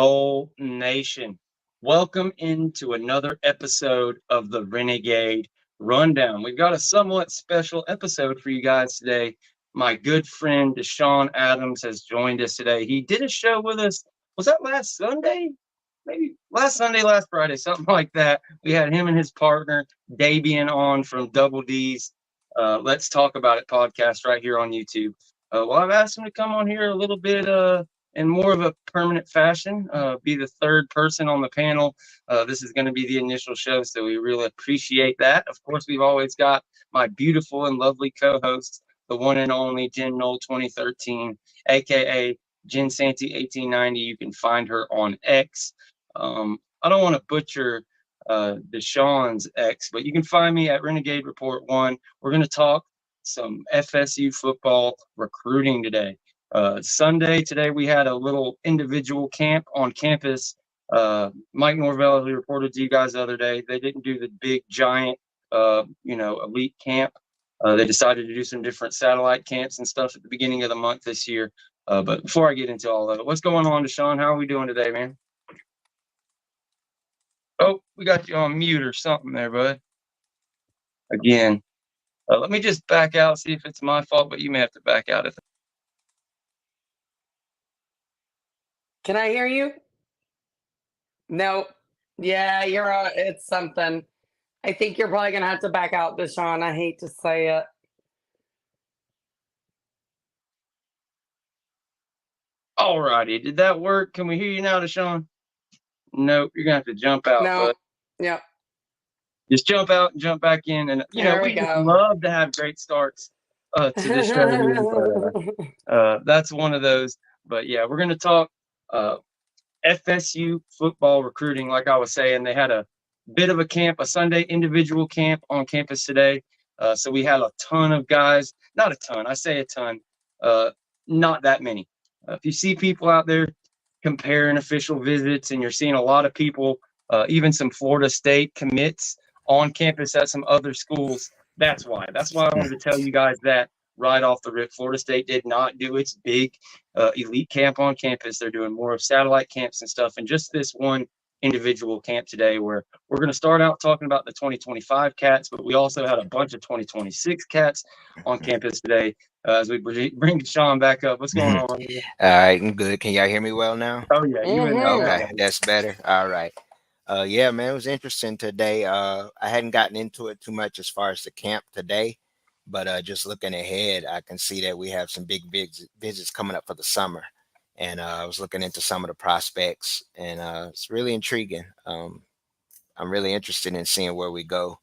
Soul Nation. Welcome into another episode of the Renegade Rundown. We've got a somewhat special episode for you guys today. My good friend Deshawn Adams has joined us today. He did a show with us. Was that last Sunday? Maybe last Sunday, last Friday, something like that. We had him and his partner, Davian, on from Double D's Let's Talk About It podcast right here on YouTube. Well, I've asked him to come on here a little bit in more of a permanent fashion, be the third person on the panel. This is going to be the initial show, so we really appreciate that. Of course, we've always got my beautiful and lovely co-host, the one and only Jen Knoll 2013, a.k.a. Jen Santy 1890. You can find her on X. I don't want to butcher Deshawn's X, but you can find me at Renegade Report 1. We're going to talk some FSU football recruiting today. Sunday, today we had a little individual camp on campus. Mike Norvell, who reported to you guys the other day, they didn't do the big giant, elite camp. They decided to do some different satellite camps and stuff at the beginning of the month this year. But before I get into all of it, what's going on, Deshawn? How are we doing today, man? Oh, we got you on mute or something there, bud. Again, let me just back out, see if it's my fault, but you may have to back out if. Can I hear you? No. Yeah, you're it's something. I think you're probably going to have to back out, Deshawn. I hate to say it. All righty. Did that work? Can we hear you now, Deshawn? Nope. You're going to have to jump out. No. Bud. Yep. Just jump out and jump back in. And, we love to have great starts to the show. But, that's one of those. But, yeah, we're going to talk FSU football recruiting. Like I was saying, they had a bit of a camp, a Sunday individual camp on campus today. So we had a ton of guys. Not a ton. I say a ton. Not that many. If you see people out there comparing official visits and you're seeing a lot of people, even some Florida State commits on campus at some other schools, that's why. That's why I wanted to tell you guys that right off the rip. Florida State did not do its big elite camp on campus. They're doing more of satellite camps and stuff. And just this one individual camp today where we're going to start out talking about the 2025 cats, but we also had a bunch of 2026 cats on campus today. As we bring Deshawn back up. What's going on? All right, I'm good. Can y'all hear me well now? Oh, yeah. You in there. Okay, that's better. All right. Yeah, man, it was interesting today. I hadn't gotten into it too much as far as the camp today, but just looking ahead, I can see that we have some big visits coming up for the summer. And I was looking into some of the prospects, and it's really intriguing. I'm really interested in seeing where we go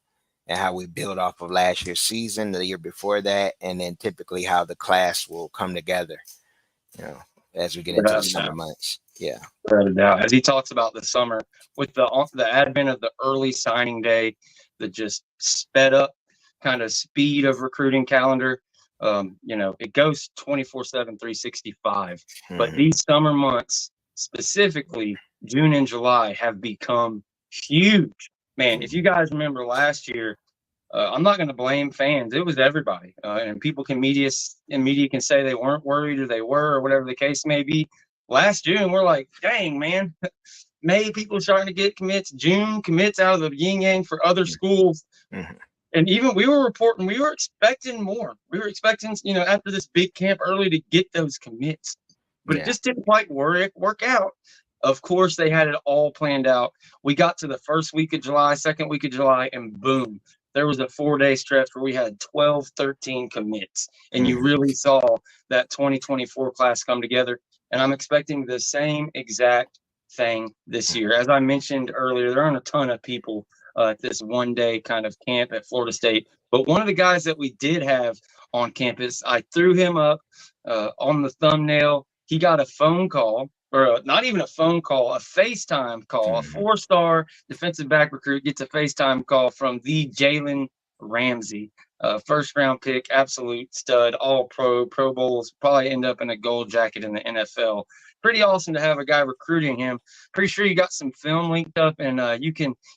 and how we build off of last year's season, the year before that, and then typically how the class will come together, as we get into the summer months. Yeah. As he talks about the summer, with the advent of the early signing day, the just sped up kind of speed of recruiting calendar, it goes 24/7, 365. But these summer months, specifically June and July, have become huge. Man, if you guys remember last year, I'm not going to blame fans. It was everybody. And people media can say they weren't worried or they were or whatever the case may be. Last June, we're like, dang, man. May people are starting to get commits. June commits out of the yin yang for other schools. And even we were reporting, we were expecting more. We were expecting, after this big camp early to get those commits. But it just didn't quite work out. Of course, they had it all planned out. We got to the first week of July, second week of July, and boom, there was a 4-day stretch where we had 12, 13 commits. And you really saw that 2024 class come together. And I'm expecting the same exact thing this year. As I mentioned earlier, there aren't a ton of people at this one-day kind of camp at Florida State. But one of the guys that we did have on campus, I threw him up on the thumbnail. He got a phone call. Or not even a phone call, a FaceTime call. A 4-star defensive back recruit gets a FaceTime call from the Jalen Ramsey, first-round pick, absolute stud, all-pro, Pro Bowls, probably end up in a gold jacket in the NFL. Pretty awesome to have a guy recruiting him. Pretty sure you got some film linked up, and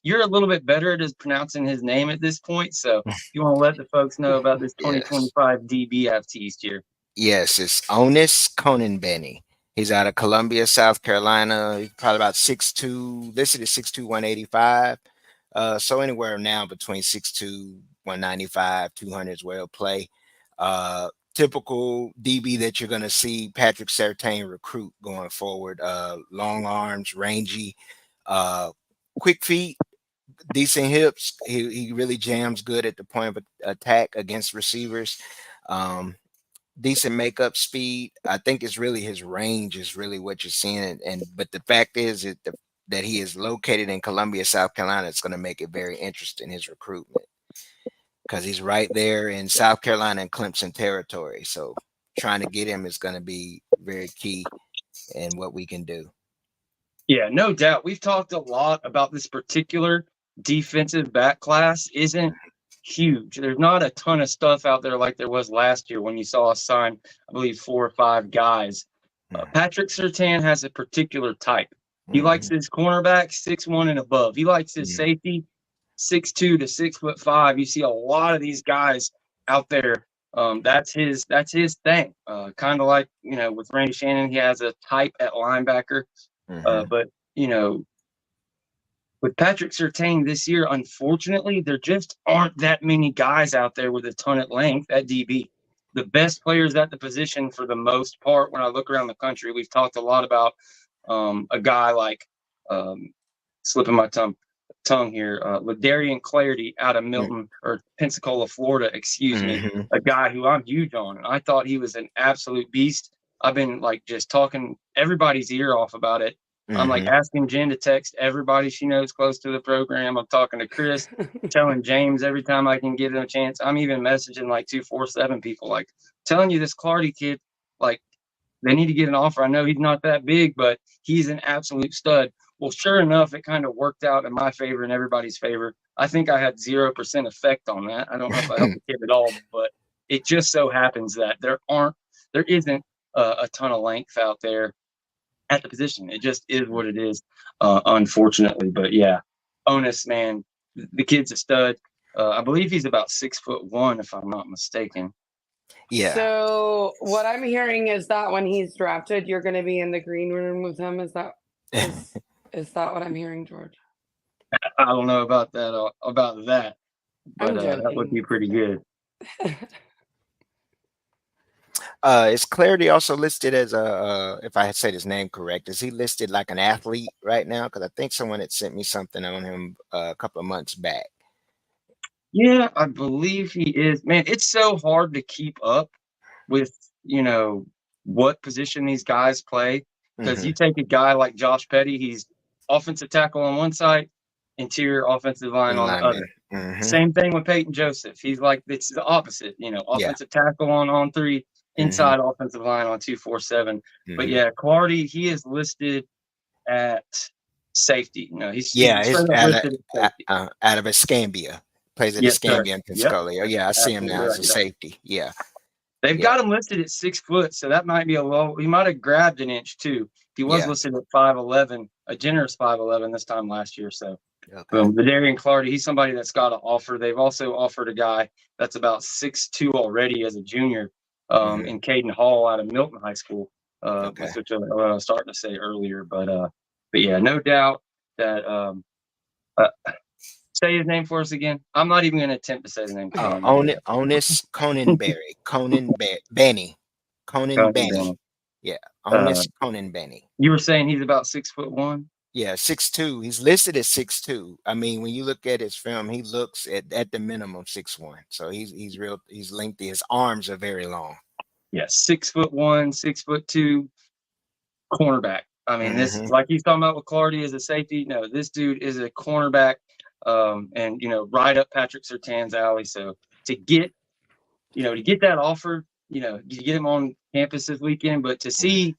you're a little bit better at pronouncing his name at this point. So you want to let the folks know about this 2025 DB I've teased here. Yes, it's Onis Conanbenny. He's out of Columbia, South Carolina. He's probably about 6'2", listed at 6'2", 185. So anywhere now between 6'2", 195, 200 is where he'll play. Typical DB that you're going to see Patrick Surtain recruit going forward. Long arms, rangy, quick feet, decent hips. He really jams good at the point of attack against receivers. Decent makeup speed. I think it's really his range is really what you're seeing. But the fact is that he is located in Columbia, South Carolina. It's going to make it very interesting, his recruitment, because he's right there in South Carolina and Clemson territory. So trying to get him is going to be very key in what we can do. Yeah, no doubt. We've talked a lot about this particular defensive back class isn't huge. There's not a ton of stuff out there like there was last year when you saw us sign, I believe, 4 or 5 guys. Patrick Surtain has a particular type. He likes his cornerback 6'1" and above. He likes his safety 6'2" to 6'5". You see a lot of these guys out there. That's his thing. Kind of like, with Randy Shannon, he has a type at linebacker. But with Patrick Surtain this year, unfortunately, there just aren't that many guys out there with a ton of length at DB. The best players at the position, for the most part, when I look around the country, we've talked a lot about a guy like, slipping my tongue here, Ladarian Clarity out of Milton or Pensacola, Florida, excuse me, a guy who I'm huge on. And I thought he was an absolute beast. I've been just talking everybody's ear off about it. I'm asking Jen to text everybody she knows close to the program. I'm talking to Chris, telling James every time I can give him a chance. I'm even messaging 247 people, telling you this Clardy kid, they need to get an offer. I know he's not that big, but he's an absolute stud. Well, sure enough, it kind of worked out in my favor and everybody's favor. I think I had 0% effect on that. I don't know if I helped the kid at all, but it just so happens that there isn't a ton of length out there at the position. It just is what it is, unfortunately. But yeah, Onus, man, the kid's a stud. I believe he's about 6'1", if I'm not mistaken. Yeah. So what I'm hearing is that when he's drafted, you're going to be in the green room with him. Is that what I'm hearing, George? I don't know about that. But that would be pretty good. Is Clarity also listed as if I had said his name correct, is he listed like an athlete right now? Because I think someone had sent me something on him a couple of months back. Yeah, I believe he is. Man, it's so hard to keep up with, what position these guys play. Because you take a guy like Josh Petty, he's offensive tackle on one side, interior offensive line on the other. Same thing with Peyton Joseph. He's it's the opposite, offensive tackle on 3, inside offensive line on 247. But yeah, Clardy, he is listed at safety. He's listed out of Escambia. Plays at Escambia in Pensacola. Yep. Yeah, I see him now as a safety. Yeah. They've got him listed at 6 foot, so that might be a low. He might have grabbed an inch too. He was listed at 5'11", a generous 5'11" this time last year. So, Ladarian Clardy, he's somebody that's got an offer. They've also offered a guy that's about 6'2" already as a junior, in Caden Hall out of Milton High School, which I was starting to say earlier. But yeah, no doubt that. Say his name for us again. I'm not even going to attempt to say the name. Onus Conanberry. Benny. Yeah, Onus Conanberry. You were saying he's about 6'1"? Yeah, 6'2". He's listed at 6'2". I mean, when you look at his film, he looks at the minimum 6'1". So he's lengthy. His arms are very long. Yeah, 6'1", 6'2", cornerback. I mean, this like he's talking about with Clardy as a safety. No, this dude is a cornerback. And right up Patrick Surtain's alley. So to get that offer, you get him on campus this weekend, but to see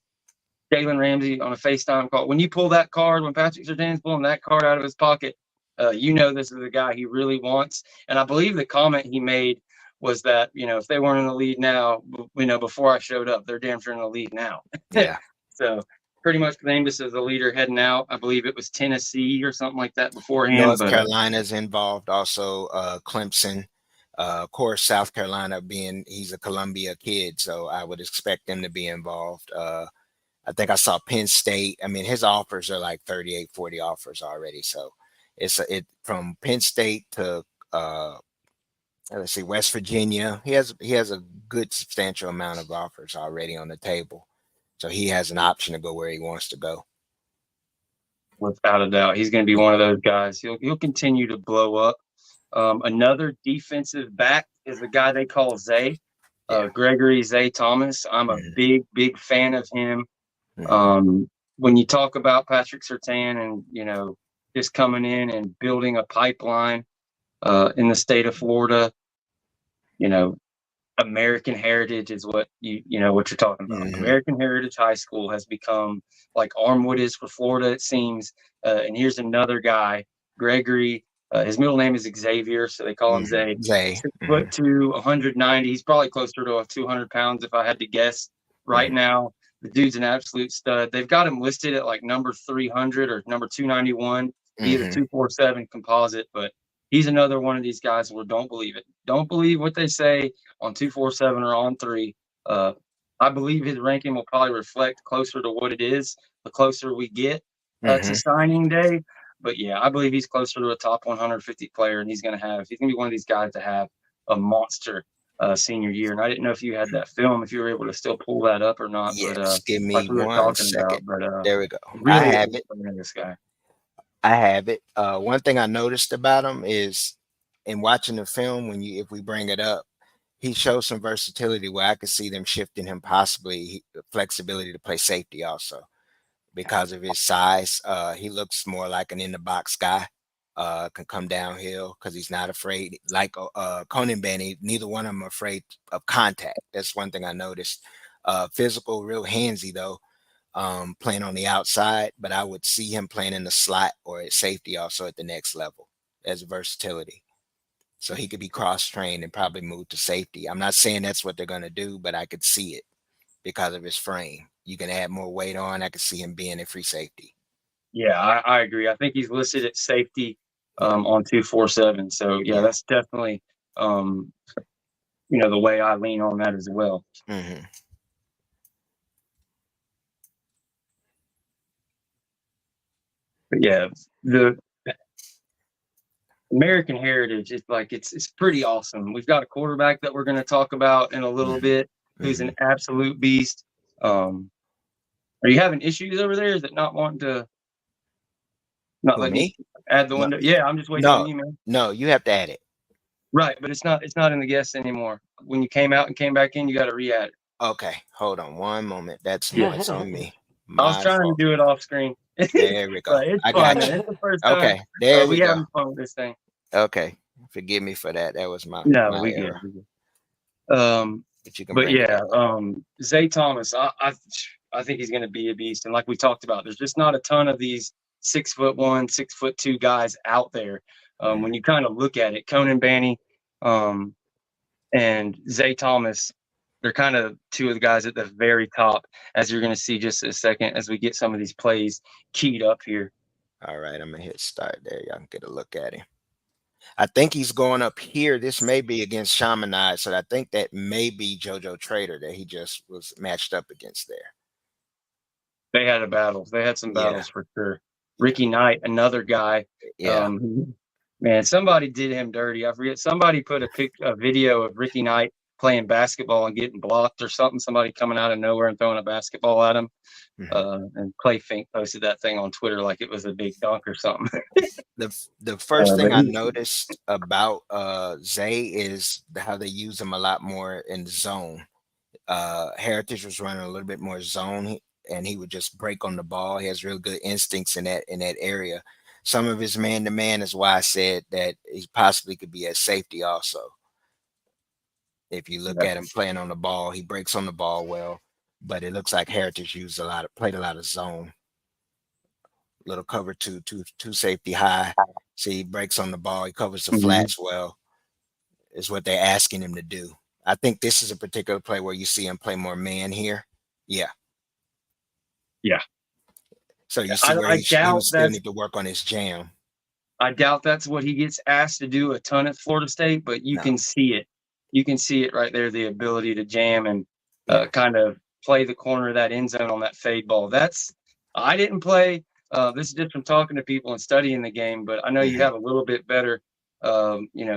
Jalen Ramsey on a FaceTime call, when you pull that card, when Patrick Surtain's pulling that card out of his pocket, this is the guy he really wants. And I believe the comment he made was that, if they weren't in the lead now, before I showed up, they're damn sure in the lead now. Yeah. So pretty much claimed us as a leader heading out. I believe it was Tennessee or something like that beforehand. North Carolina's involved also, Clemson. Of course, South Carolina he's a Columbia kid, so I would expect them to be involved. I think I saw Penn State. I mean, his offers are like 38, 40 offers already. So it from Penn State to let's see, West Virginia. He has a good substantial amount of offers already on the table. So he has an option to go where he wants to go. Without a doubt, he's going to be one of those guys. He'll continue to blow up. Another defensive back is the guy they call Zay, Gregory Zay Thomas. I'm a big fan of him. When you talk about Patrick Surtain and, you know, just coming in and building a pipeline in the state of Florida, you know, American Heritage is what you know what you're talking about. American Heritage High School has become like Armwood is for Florida, it seems. And here's another guy, Gregory. His middle name is Xavier, so they call him Zay. 6'2", 190. He's probably closer to 200 pounds if I had to guess. Right now, the dude's an absolute stud. They've got him listed at like number 300 or number 291 via the 247 composite, but he's another one of these guys where don't believe it. Don't believe what they say on 247 or on 3. I believe his ranking will probably reflect closer to what it is the closer we get to signing day. But yeah, I believe he's closer to a top 150 player, and he's going to be one of these guys to have a monster senior year. And I didn't know if you had that film, if you were able to still pull that up or not. Yes, but, give me like we were 1 talking second. About, there we go. Really I have it. This guy. I have it. One thing I noticed about him is in watching the film, if we bring it up, he shows some versatility where I could see them shifting him possibly flexibility to play safety also because of his size. He looks more like an in the box guy. Can come downhill because he's not afraid. Like Conan Benny, neither one of them are afraid of contact. That's one thing I noticed. Physical, real handsy though. Playing on the outside, but I would see him playing in the slot or at safety also at the next level as versatility. So he could be cross-trained and probably move to safety. I'm not saying that's what they're going to do, but I could see it because of his frame. You can add more weight on. I could see him being in free safety. Yeah, I agree. I think he's listed at safety on 247. So yeah, that's definitely the way I lean on that as well. But yeah, the American Heritage is like it's pretty awesome. We've got a quarterback that we're going to talk about in a little bit who's an absolute beast. Are you having issues over there? Is it not wanting to let me add the window? Yeah, I'm just waiting on you, man. No, you have to add it. Right, but it's not in the guests anymore. When you came out and came back in, you got to re-add it. Okay, hold on one moment. That's on me. I was trying to do it off screen. There we go. I got you. It's the first time. Okay, there we go. Having fun with this thing. Okay, forgive me for that. That was my we error. Good. Zay Thomas, I think he's going to be a beast. And like we talked about, there's just not a ton of these 6'1", 6'2" guys out there. When you kind of look at it, Conan Banny and Zay Thomas, they're kind of two of the guys at the very top, as you're going to see just a second as we get some of these plays keyed up here. All right, I'm going to hit start there. Y'all can get a look at him. I think he's going up here. This may be against Chaminade, so I think that may be JoJo Trader that he just was matched up against there. They had a battle. They had some battles for sure. Ricky Knight, another guy. Yeah. Man, somebody did him dirty. I forget. Somebody put a video of Ricky Knight playing basketball and getting blocked or something. Somebody coming out of nowhere and throwing a basketball at him. And Clay Fink posted that thing on Twitter like it was a big dunk or something. The first thing I noticed about Zay is how they use him a lot more in the zone. Heritage was running a little bit more zone, and he would just break on the ball. He has real good instincts in that area. Some of his man-to-man is why I said that he possibly could be at safety also. If you look at him playing on the ball, he breaks on the ball well, but it looks like Heritage played a lot of zone. Little cover two safety high. See, he breaks on the ball. He covers the flats well, is what they're asking him to do. I think this is a particular play where you see him play more man here. Yeah. So you see where he still need to work on his jam. I doubt that's what he gets asked to do a ton at Florida State, but you can see it. You can see it right there, the ability to jam and kind of play the corner of that end zone on that fade ball. I didn't play. This is just from talking to people and studying the game, but I know you have a little bit better,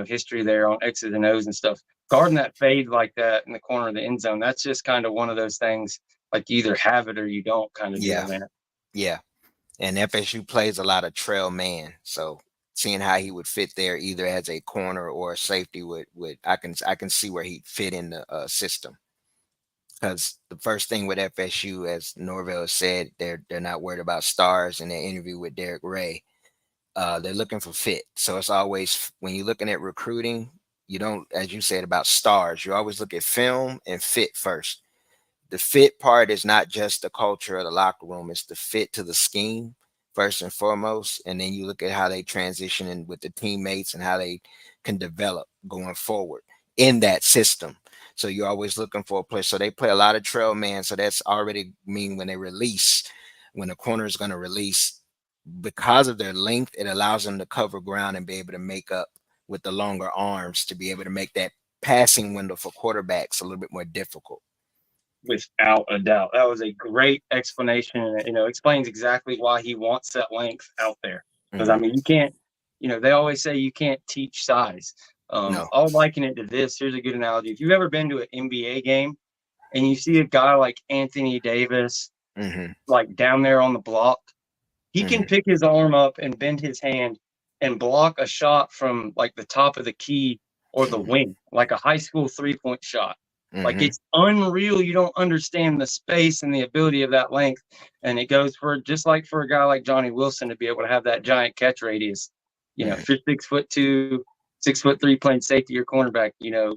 history there on X's and O's and stuff. Guarding that fade like that in the corner of the end zone, that's just kind of one of those things, like you either have it or you don't kind of deal, man. Yeah. And FSU plays a lot of trail man. So seeing how he would fit there either as a corner or a safety would I can see where he'd fit in the system. Because the first thing with FSU, as Norvell said, they're not worried about stars in their interview with Derek Ray. They're looking for fit. So it's always, when you're looking at recruiting, you don't, as you said about stars, you always look at film and fit first. The fit part is not just the culture of the locker room, it's the fit to the scheme first and foremost. And then you look at how they transition in with the teammates and how they can develop going forward in that system. So you're always looking for a player. So they play a lot of trail man. So that's already mean when they release, when the corner is going to release, because of their length, it allows them to cover ground and be able to make up with the longer arms to be able to make that passing window for quarterbacks a little bit more difficult. Without a doubt. That was a great explanation. And, explains exactly why he wants that length out there. Because, I mean, you can't, they always say you can't teach size. No. I'll liken it to this. Here's a good analogy. If you've ever been to an NBA game and you see a guy like Anthony Davis, like down there on the block, he can pick his arm up and bend his hand and block a shot from like the top of the key or the wing, like a high school 3-point shot. Like it's unreal. You don't understand the space and the ability of that length. And it goes for just like for a guy like Johnny Wilson to be able to have that giant catch radius. If you're 6'2", 6'3", playing safety or cornerback,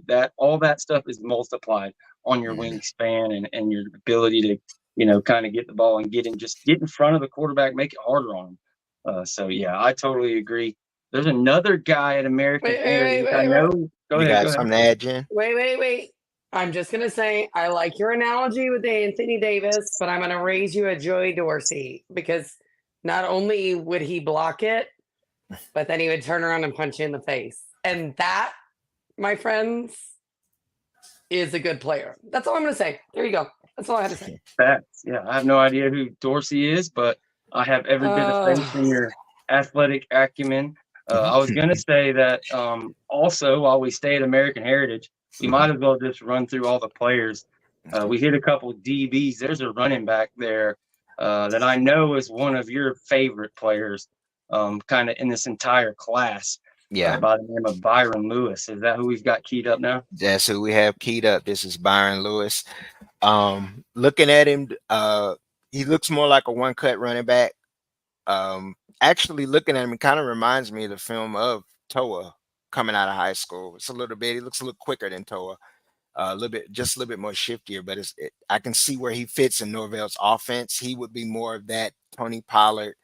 that all that stuff is multiplied on your wingspan and your ability to, kind of get the ball and get in front of the quarterback, make it harder on him. So yeah, I totally agree. There's another guy at American Heritage. I know. Go ahead. Something to add, Jen? Wait. I'm just going to say, I like your analogy with Anthony Davis, but I'm going to raise you a Joey Dorsey, because not only would he block it, but then he would turn around and punch you in the face. And that, my friends, is a good player. That's all I'm going to say. There you go. That's all I had to say. Facts. Yeah, I have no idea who Dorsey is, but I have every bit of faith in your athletic acumen. I was going to say that also, while we stay at American Heritage, we might as well just run through all the players. We hit a couple DBs. There's a running back there that I know is one of your favorite players, kind of in this entire class. By the name of Byron Lewis. Is that who we've got keyed up now? That's who we have keyed up. This is Byron Lewis. Looking at him, he looks more like a one-cut running back. Actually, looking at him, it kind of reminds me of the film of Toa coming out of high school. It's a little bit. He looks a little quicker than Toa. A little bit more shiftier. But I can see where he fits in Norvell's offense. He would be more of that Tony Pollard,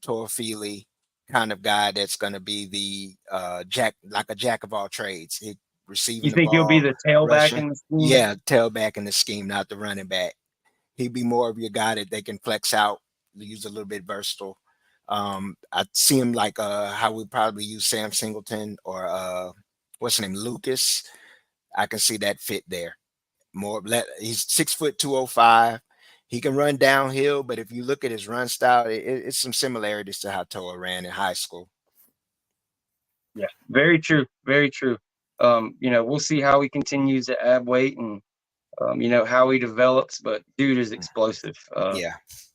Toa Feely kind of guy that's going to be the jack of all trades. He receiving. You think he'll be the tailback in the scheme? Yeah, tailback in the scheme, not the running back. He'd be more of your guy that they can flex out, use a little bit versatile. I see him like how we probably use Sam Singleton or what's his name, Lucas. I can see that fit there. He's 6'2", 205. He can run downhill, but if you look at his run style, it's some similarities to how Toa ran in high school. Yeah, very true. Very true. We'll see how he continues to add weight and, how he develops, but dude is explosive.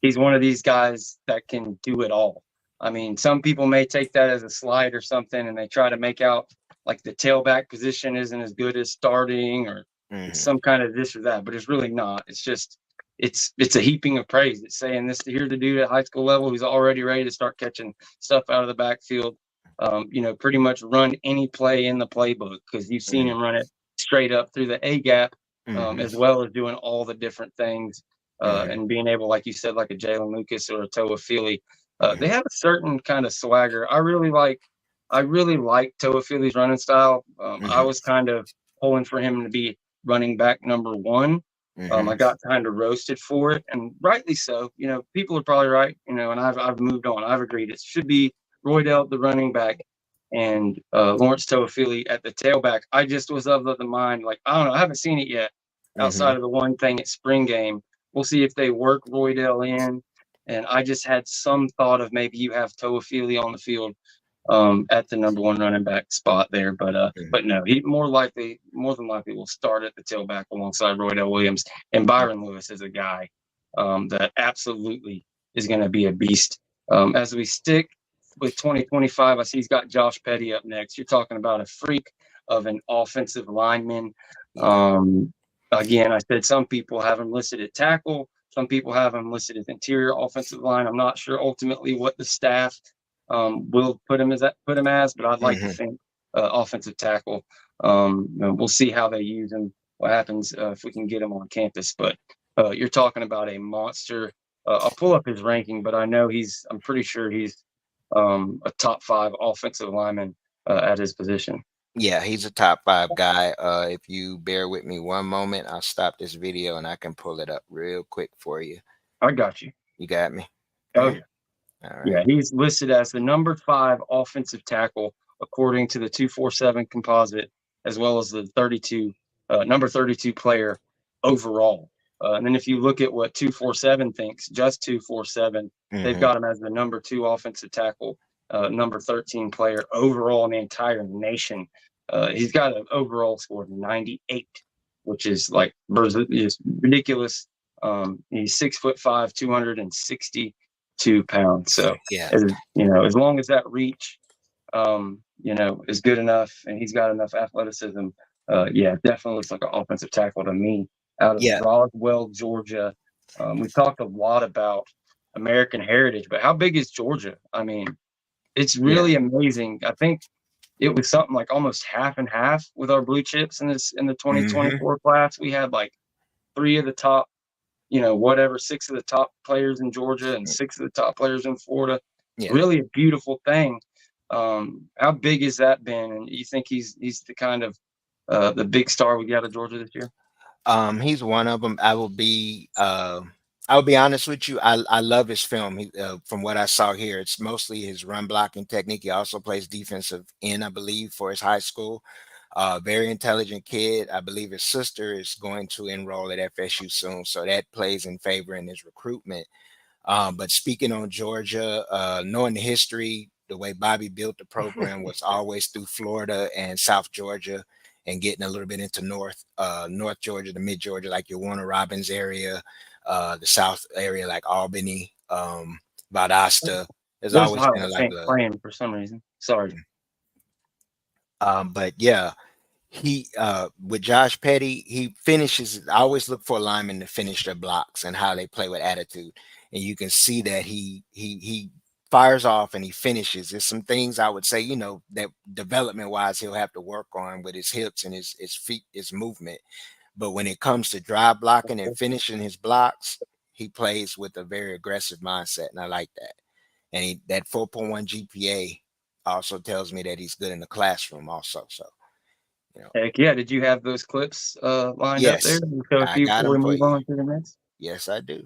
He's one of these guys that can do it all. I mean, some people may take that as a slight or something, and they try to make out like the tailback position isn't as good as starting or it's some kind of this or that, but it's really not. It's just, it's a heaping of praise. It's saying this, here's the dude at high school level who's already ready to start catching stuff out of the backfield. Pretty much run any play in the playbook, because you've seen him run it straight up through the A gap, as well as doing all the different things and being able, like you said, like a Jalen Lucas or a Toa Feely. They have a certain kind of swagger. I really like Toa Feely's running style. I was kind of pulling for him to be running back number one. I got kind of roasted for it, and rightly so. People are probably right. And I've moved on. I've agreed. It should be Roydell, the running back, and Lawrence Toa Feely at the tailback. I just was of the mind, like, I don't know, I haven't seen it yet outside of the one thing at spring game. We'll see if they work Roydell in. And I just had some thought of maybe you have Toafili on the field at the number 1 running back spot there. But no, he more than likely will start at the tailback alongside Roydell Williams. And Byron Lewis is a guy that absolutely is going to be a beast. As we stick with 2025, I see he's got Josh Petty up next. You're talking about a freak of an offensive lineman. Again, I said some people have him listed at tackle. Some people have him listed as interior offensive line. I'm not sure ultimately what the staff will put him as, but I'd like to think offensive tackle. We'll see how they use him, what happens if we can get him on campus. But you're talking about a monster. I'll pull up his ranking, but I'm pretty sure he's a top 5 offensive lineman at his position. Yeah, he's a top 5 guy. If you bear with me one moment, I'll stop this video and I can pull it up real quick for you. I got you. You got me? Oh, yeah. All right. Yeah, he's listed as the number 5 offensive tackle according to the 247 composite, as well as the number 32 player overall. And then if you look at what 247 thinks, just 247, they've got him as the number 2 offensive tackle, number 13 player overall in the entire nation. He's got an overall score of 98, which is like is ridiculous. He's 6'5", 262 pounds. So yeah, as long as that reach, is good enough, and he's got enough athleticism. Definitely looks like an offensive tackle to me. Out of Roswell, Georgia. We've talked a lot about American heritage, but how big is Georgia? I mean, it's really amazing. I think it was something like almost half and half with our blue chips in the 2024 class. We had like 3 of the top, 6 of the top players in Georgia and 6 of the top players in Florida. Yeah. Really a beautiful thing. How big has that been? And you think he's the kind of the big star we got of Georgia this year? He's one of them. I'll be honest with you. I love his film. From what I saw here, it's mostly his run blocking technique. He also plays defensive end, I believe, for his high school. Very intelligent kid. I believe his sister is going to enroll at FSU soon, so that plays in favor in his recruitment. But speaking on Georgia, knowing the history, the way Bobby built the program was always through Florida and South Georgia, and getting a little bit into North Georgia, the Mid Georgia, like your Warner Robins area, the South area like Albany, Valdosta. There's always been like playing for some reason. Sorry. But yeah, he with Josh Petty, he finishes. I always look for linemen to finish their blocks and how they play with attitude, and you can see that he fires off and he finishes. There's some things I would say, that development wise he'll have to work on with his hips and his feet, his movement. But when it comes to drive blocking and finishing his blocks, he plays with a very aggressive mindset, and I like that. And that 4.1 GPA also tells me that he's good in the classroom also. So, Heck yeah. Did you have those clips lined up there? I got them for you. To the next? Yes, I do.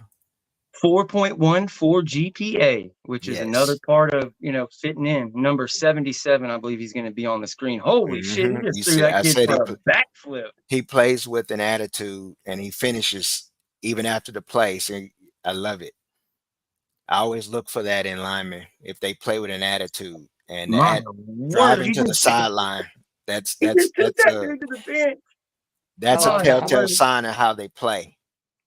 4.14 GPA, which is another part of, fitting in. Number 77, I believe he's going to be on the screen. Holy shit, he just threw that kid for a backflip. He plays with an attitude, and he finishes even after the play. So I love it. I always look for that in linemen, if they play with an attitude and driving to the sideline. That's a telltale sign of how they play.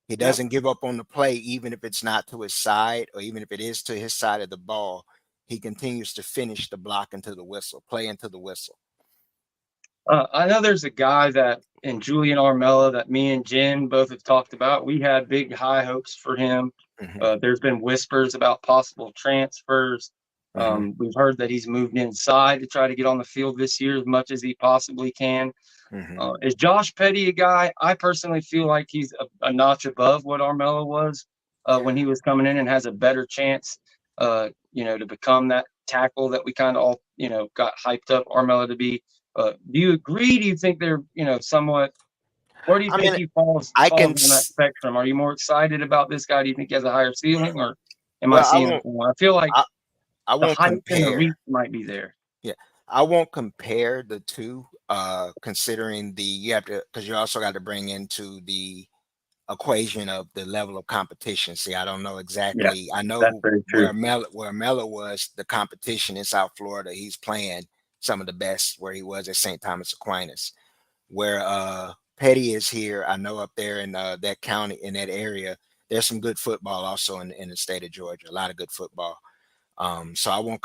He doesn't give up on the play, even if it's not to his side, or even if it is to his side of the ball. He continues to finish the block into the whistle, play into the whistle. I know there's a guy in Julian Armella that me and Jen both have talked about. We had big high hopes for him. There's been whispers about possible transfers. We've heard that he's moved inside to try to get on the field this year as much as he possibly can. Is Josh Petty a guy? I personally feel like he's a notch above what Armella was when he was coming in, and has a better chance, to become that tackle that we kind of all, got hyped up Armella to be. Do you agree? Do you think they're, somewhat? Where do you think he falls on that spectrum? Are you more excited about this guy? Do you think he has a higher ceiling, or am I seeing it? I feel like I won't compare. The reach might be there. Yeah, I won't compare the two, considering you have to, because you also got to bring into the equation of the level of competition. See, I don't know Yeah, exactly. I that's know very true. where Melo was, the competition in South Florida, he's playing some of the best where he was at St. Thomas Aquinas. Where Petty is here, I know up there in that county, in that area, there's some good football also in the state of Georgia, a lot of good football. So I won't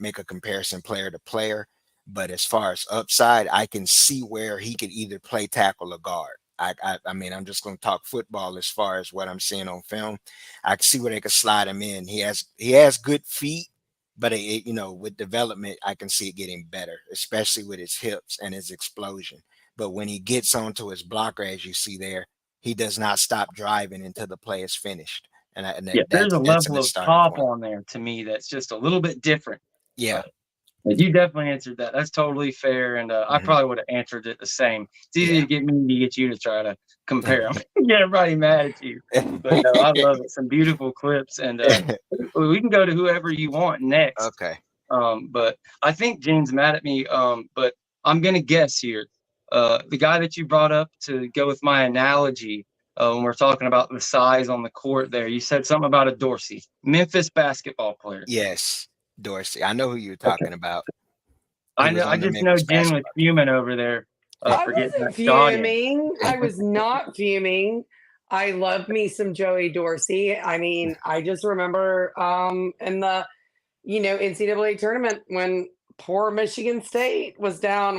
make a comparison player to player, but as far as upside, I can see where he could either play tackle or guard. I mean, I'm just going to talk football as far as what I'm seeing on film. I can see where they could slide him in. He has good feet, but with development, I can see it getting better, especially with his hips and his explosion. But when he gets onto his blocker, as you see there, he does not stop driving until the play is finished. Yeah, there's a That's a level good of starting pop point. on there to me that's just a little bit different. Yeah. But you definitely answered that. That's totally fair, and I probably would have answered it the same. It's easy to get me to get you to try to compare them. Get everybody mad at you. But no, I love it. Some beautiful clips, and we can go to whoever you want next. Okay. But I think Gene's mad at me. But I'm gonna guess here. The guy that you brought up to go with my analogy when we're talking about the size on the court there, you said something about a Dorsey, Memphis basketball player. Yes, Dorsey. I know who you're Okay. talking about. I know. I just know Jen was fuming over there I for getting wasn't that shot in. fuming. I was not fuming. I love me some Joey Dorsey. I mean, I just remember in the NCAA tournament when poor Michigan State was down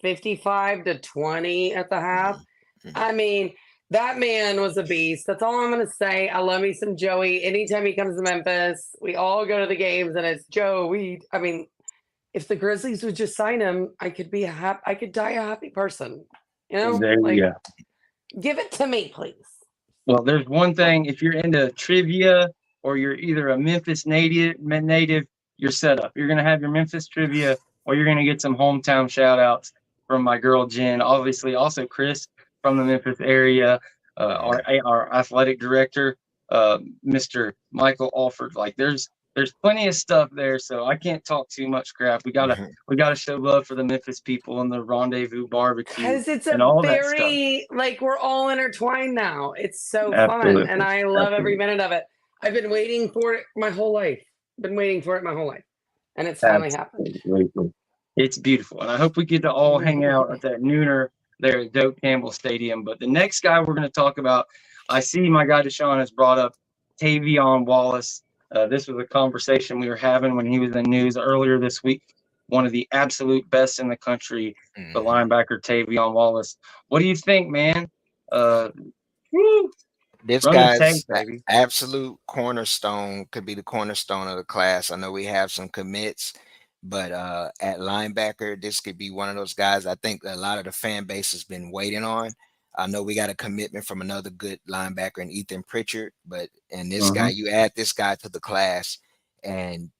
55-20 at the half. I mean, that man was a beast. That's all I'm going to say. I love me some Joey. Anytime he comes to Memphis, we all go to the games and it's Joey. I mean, if the Grizzlies would just sign him, I could die a happy person. There you go. Give it to me, please. Well, there's one thing. If you're into trivia or you're either a Memphis native, you're set up. You're going to have your Memphis trivia or you're going to get some hometown shout outs from my girl, Jen. Obviously, also Chris from the Memphis area, our athletic director, Mr. Michael Alford. Like there's plenty of stuff there, so I can't talk too much crap. We gotta show love for the Memphis people and the Rendezvous Barbecue because it's and all that stuff. Like we're all intertwined now. It's so Absolutely. fun, and I love every minute of it. I've been waiting for it my whole life. And it's finally happened. It's beautiful, and I hope we get to all hang out at that nooner there at Doak Campbell Stadium. But the next guy we're going to talk about, I see my guy Deshawn has brought up Tavion Wallace. This was a conversation we were having when he was in the news earlier this week. One of the absolute best in the country, the linebacker Tavion Wallace. What do you think, man? This guy's absolute cornerstone, could be the cornerstone of the class. I know we have some commits, but at linebacker, this could be one of those guys I think that a lot of the fan base has been waiting on. I know we got a commitment from another good linebacker in Ethan Pritchard, and this guy, you add this guy to the class and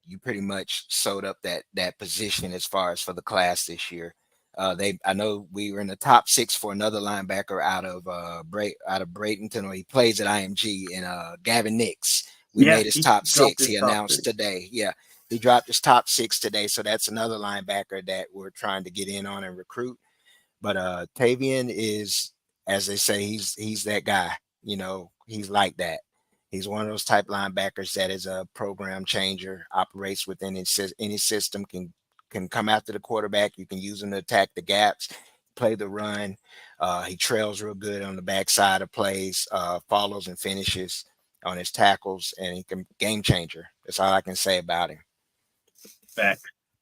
you pretty much sewed up that position as far as for the class this year. I know we were in the top 6 for another linebacker out of Bradenton, or he plays at IMG, and Gavin Nix. We made his top 6. He announced today. Yeah, he dropped his top 6 today. So that's another linebacker that we're trying to get in on and recruit. But Tavion is, as they say, he's that guy. He's like that. He's one of those type linebackers that is a program changer, operates within any system, can come after the quarterback. You can use him to attack the gaps, play the run. He trails real good on the backside of plays, follows and finishes on his tackles, and he can game changer. That's all I can say about him.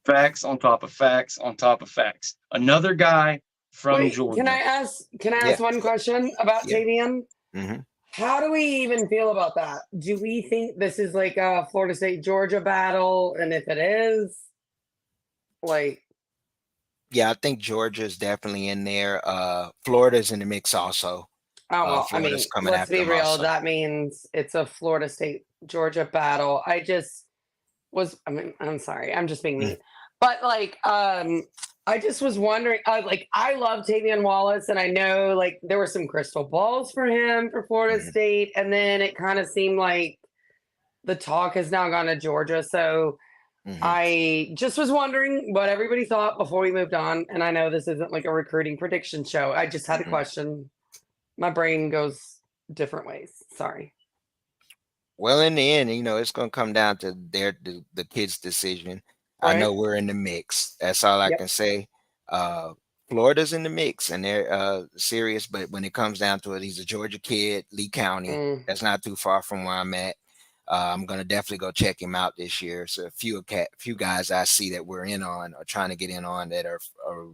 Facts on top of facts on top of facts. Another guy from Georgia. Can I ask one question about Tavion? Mm-hmm. How do we even feel about that? Do we think this is like a Florida State Georgia battle? And if it is, yeah, I think Georgia is definitely in there. Florida's in the mix also. Oh, well, I mean, let's be real. Also. That means it's a Florida State Georgia battle. I'm sorry, I'm just being mean. But I just was wondering, I love Tavion Wallace, and I know there were some crystal balls for him for Florida State, and then it kind of seemed like the talk has now gone to Georgia. So I just was wondering what everybody thought before we moved on. And I know this isn't like a recruiting prediction show. I just had a question. My brain goes different ways. Sorry. Well, in the end, it's going to come down to the kids' decision. I Right? know we're in the mix. That's all I Yep. can say. Uh, Florida's in the mix, and they're serious. But when it comes down to it, he's a Georgia kid, Lee County. Mm. That's not too far from where I'm at. I'm gonna definitely go check him out this year. So a few guys I see that we're in on or trying to get in on that are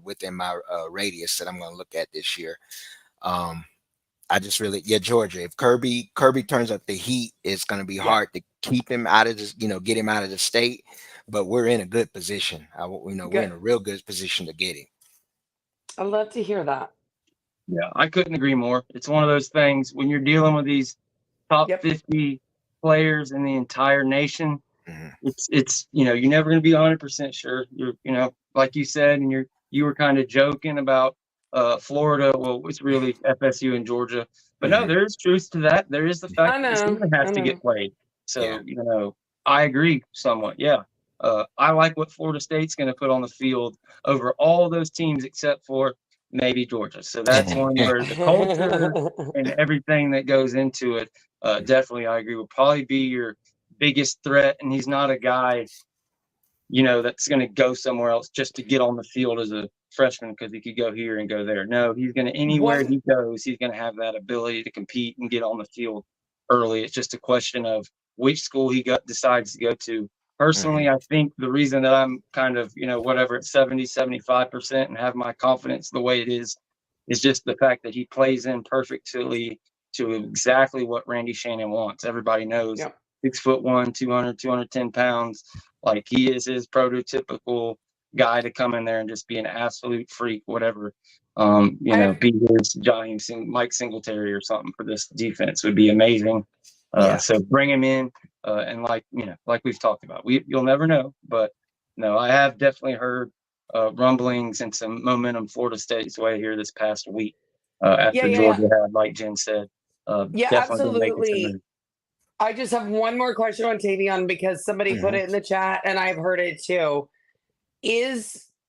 within my radius that I'm gonna look at this year. I just really, Georgia. If Kirby turns up the heat, it's going to be hard to keep him out of this, get him out of the state. But we're in a good position. We're in a real good position to get him. I love to hear that. Yeah, I couldn't agree more. It's one of those things when you're dealing with these top 50 players in the entire nation. It's you're never going to be 100% sure. You're like you said, and you were kind of joking about Florida. Well, it's really FSU and Georgia, but no, there is truth to that. There is the fact that this season has to get played. So I agree somewhat. Yeah, I like what Florida State's going to put on the field over all those teams except for maybe Georgia. So that's one where the culture and everything that goes into it. Definitely, I agree. Will probably be your biggest threat, and he's not a guy, that's going to go somewhere else just to get on the field as a freshman because he could go here and go there. No, he's going to anywhere he goes, he's going to have that ability to compete and get on the field early. It's just a question of which school he decides to go to. Personally, I think the reason that I'm kind of, whatever at 70, 75% and have my confidence the way it is just the fact that he plays in perfectly to exactly what Randy Shannon wants. Everybody knows 6'1", 200, 210 pounds. Like he is his prototypical guy to come in there and just be an absolute freak, whatever. Be his Mike Singletary or something for this defense would be amazing. So bring him in. And like we've talked about, you'll never know, but no, I have definitely heard rumblings and some momentum Florida State's way here this past week after Georgia had, like Jen said. Absolutely. I just have one more question on Tavion because somebody put it in the chat and I've heard it too.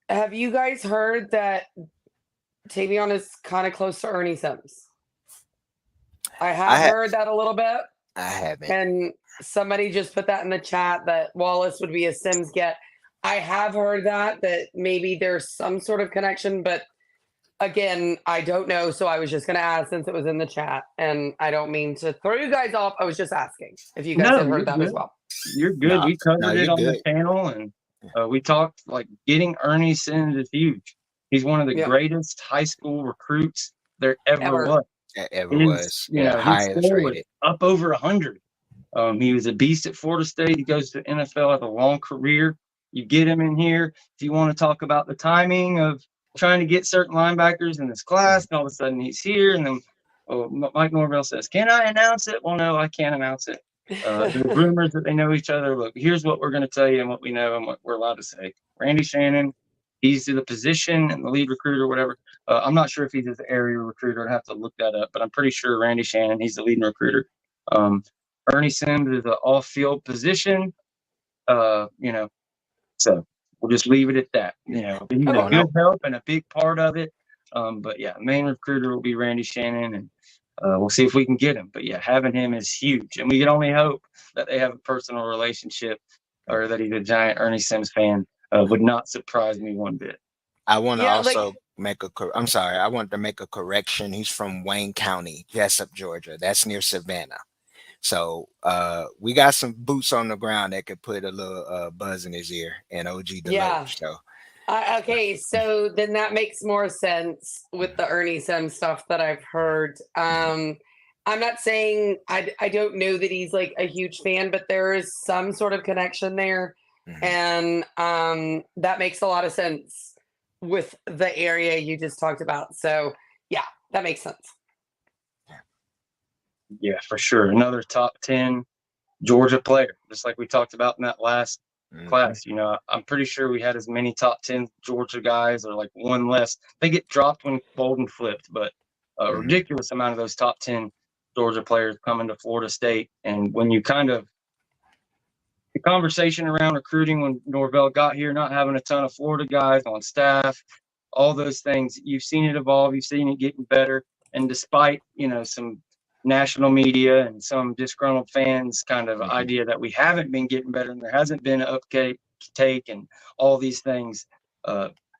Have you guys heard that Tavion is kind of close to Ernie Sims? I have heard that a little bit. I haven't. And somebody just put that in the chat that Wallace would be a Sims get. I have heard that maybe there's some sort of connection, but again, I don't know. So I was just going to ask since it was in the chat, and I don't mean to throw you guys off. I was just asking if you guys had heard that as well. You're good. We covered it on the channel, and we talked like getting Ernie Sims is huge. He's one of the greatest high school recruits there ever was. Highest rated. Up over 100. He was a beast at Florida State. He goes to NFL, has a long career. You get him in here. If you want to talk about the timing of trying to get certain linebackers in this class, and all of a sudden he's here, and then Mike Norvell says, "Can I announce it?" Well, no, I can't announce it. There's rumors that they know each other. Look, here's what we're going to tell you and what we know and what we're allowed to say. Randy Shannon, he's to the position and the lead recruiter, whatever. I'm not sure if he's the area recruiter. I'd have to look that up, but I'm pretty sure Randy Shannon, he's the leading recruiter. Ernie Sims is an off-field position, so we'll just leave it at that. He's a good help and a big part of it. But main recruiter will be Randy Shannon, and we'll see if we can get him. But having him is huge, and we can only hope that they have a personal relationship or that he's a giant Ernie Sims fan. Would not surprise me one bit. I want to also make I'm sorry. I want to make a correction. He's from Wayne County, Jessup, Georgia. That's near Savannah. So we got some boots on the ground that could put a little buzz in his ear, and OG Deloach. So okay, so then that makes more sense with the Ernie Sims stuff that I've heard. I'm not saying I don't know that he's like a huge fan, but there is some sort of connection there, and that makes a lot of sense with the area you just talked about. So that makes sense. Yeah, for sure. Another top 10 Georgia player, just like we talked about in that last class. I'm pretty sure we had as many top 10 Georgia guys or like one less. They get dropped when Bolden flipped, but a ridiculous amount of those top 10 Georgia players coming to Florida State. And when you the conversation around recruiting when Norvell got here, not having a ton of Florida guys on staff, all those things, you've seen it evolve. You've seen it getting better. And despite, some national media and some disgruntled fans kind of idea that we haven't been getting better and there hasn't been an uptake and all these things,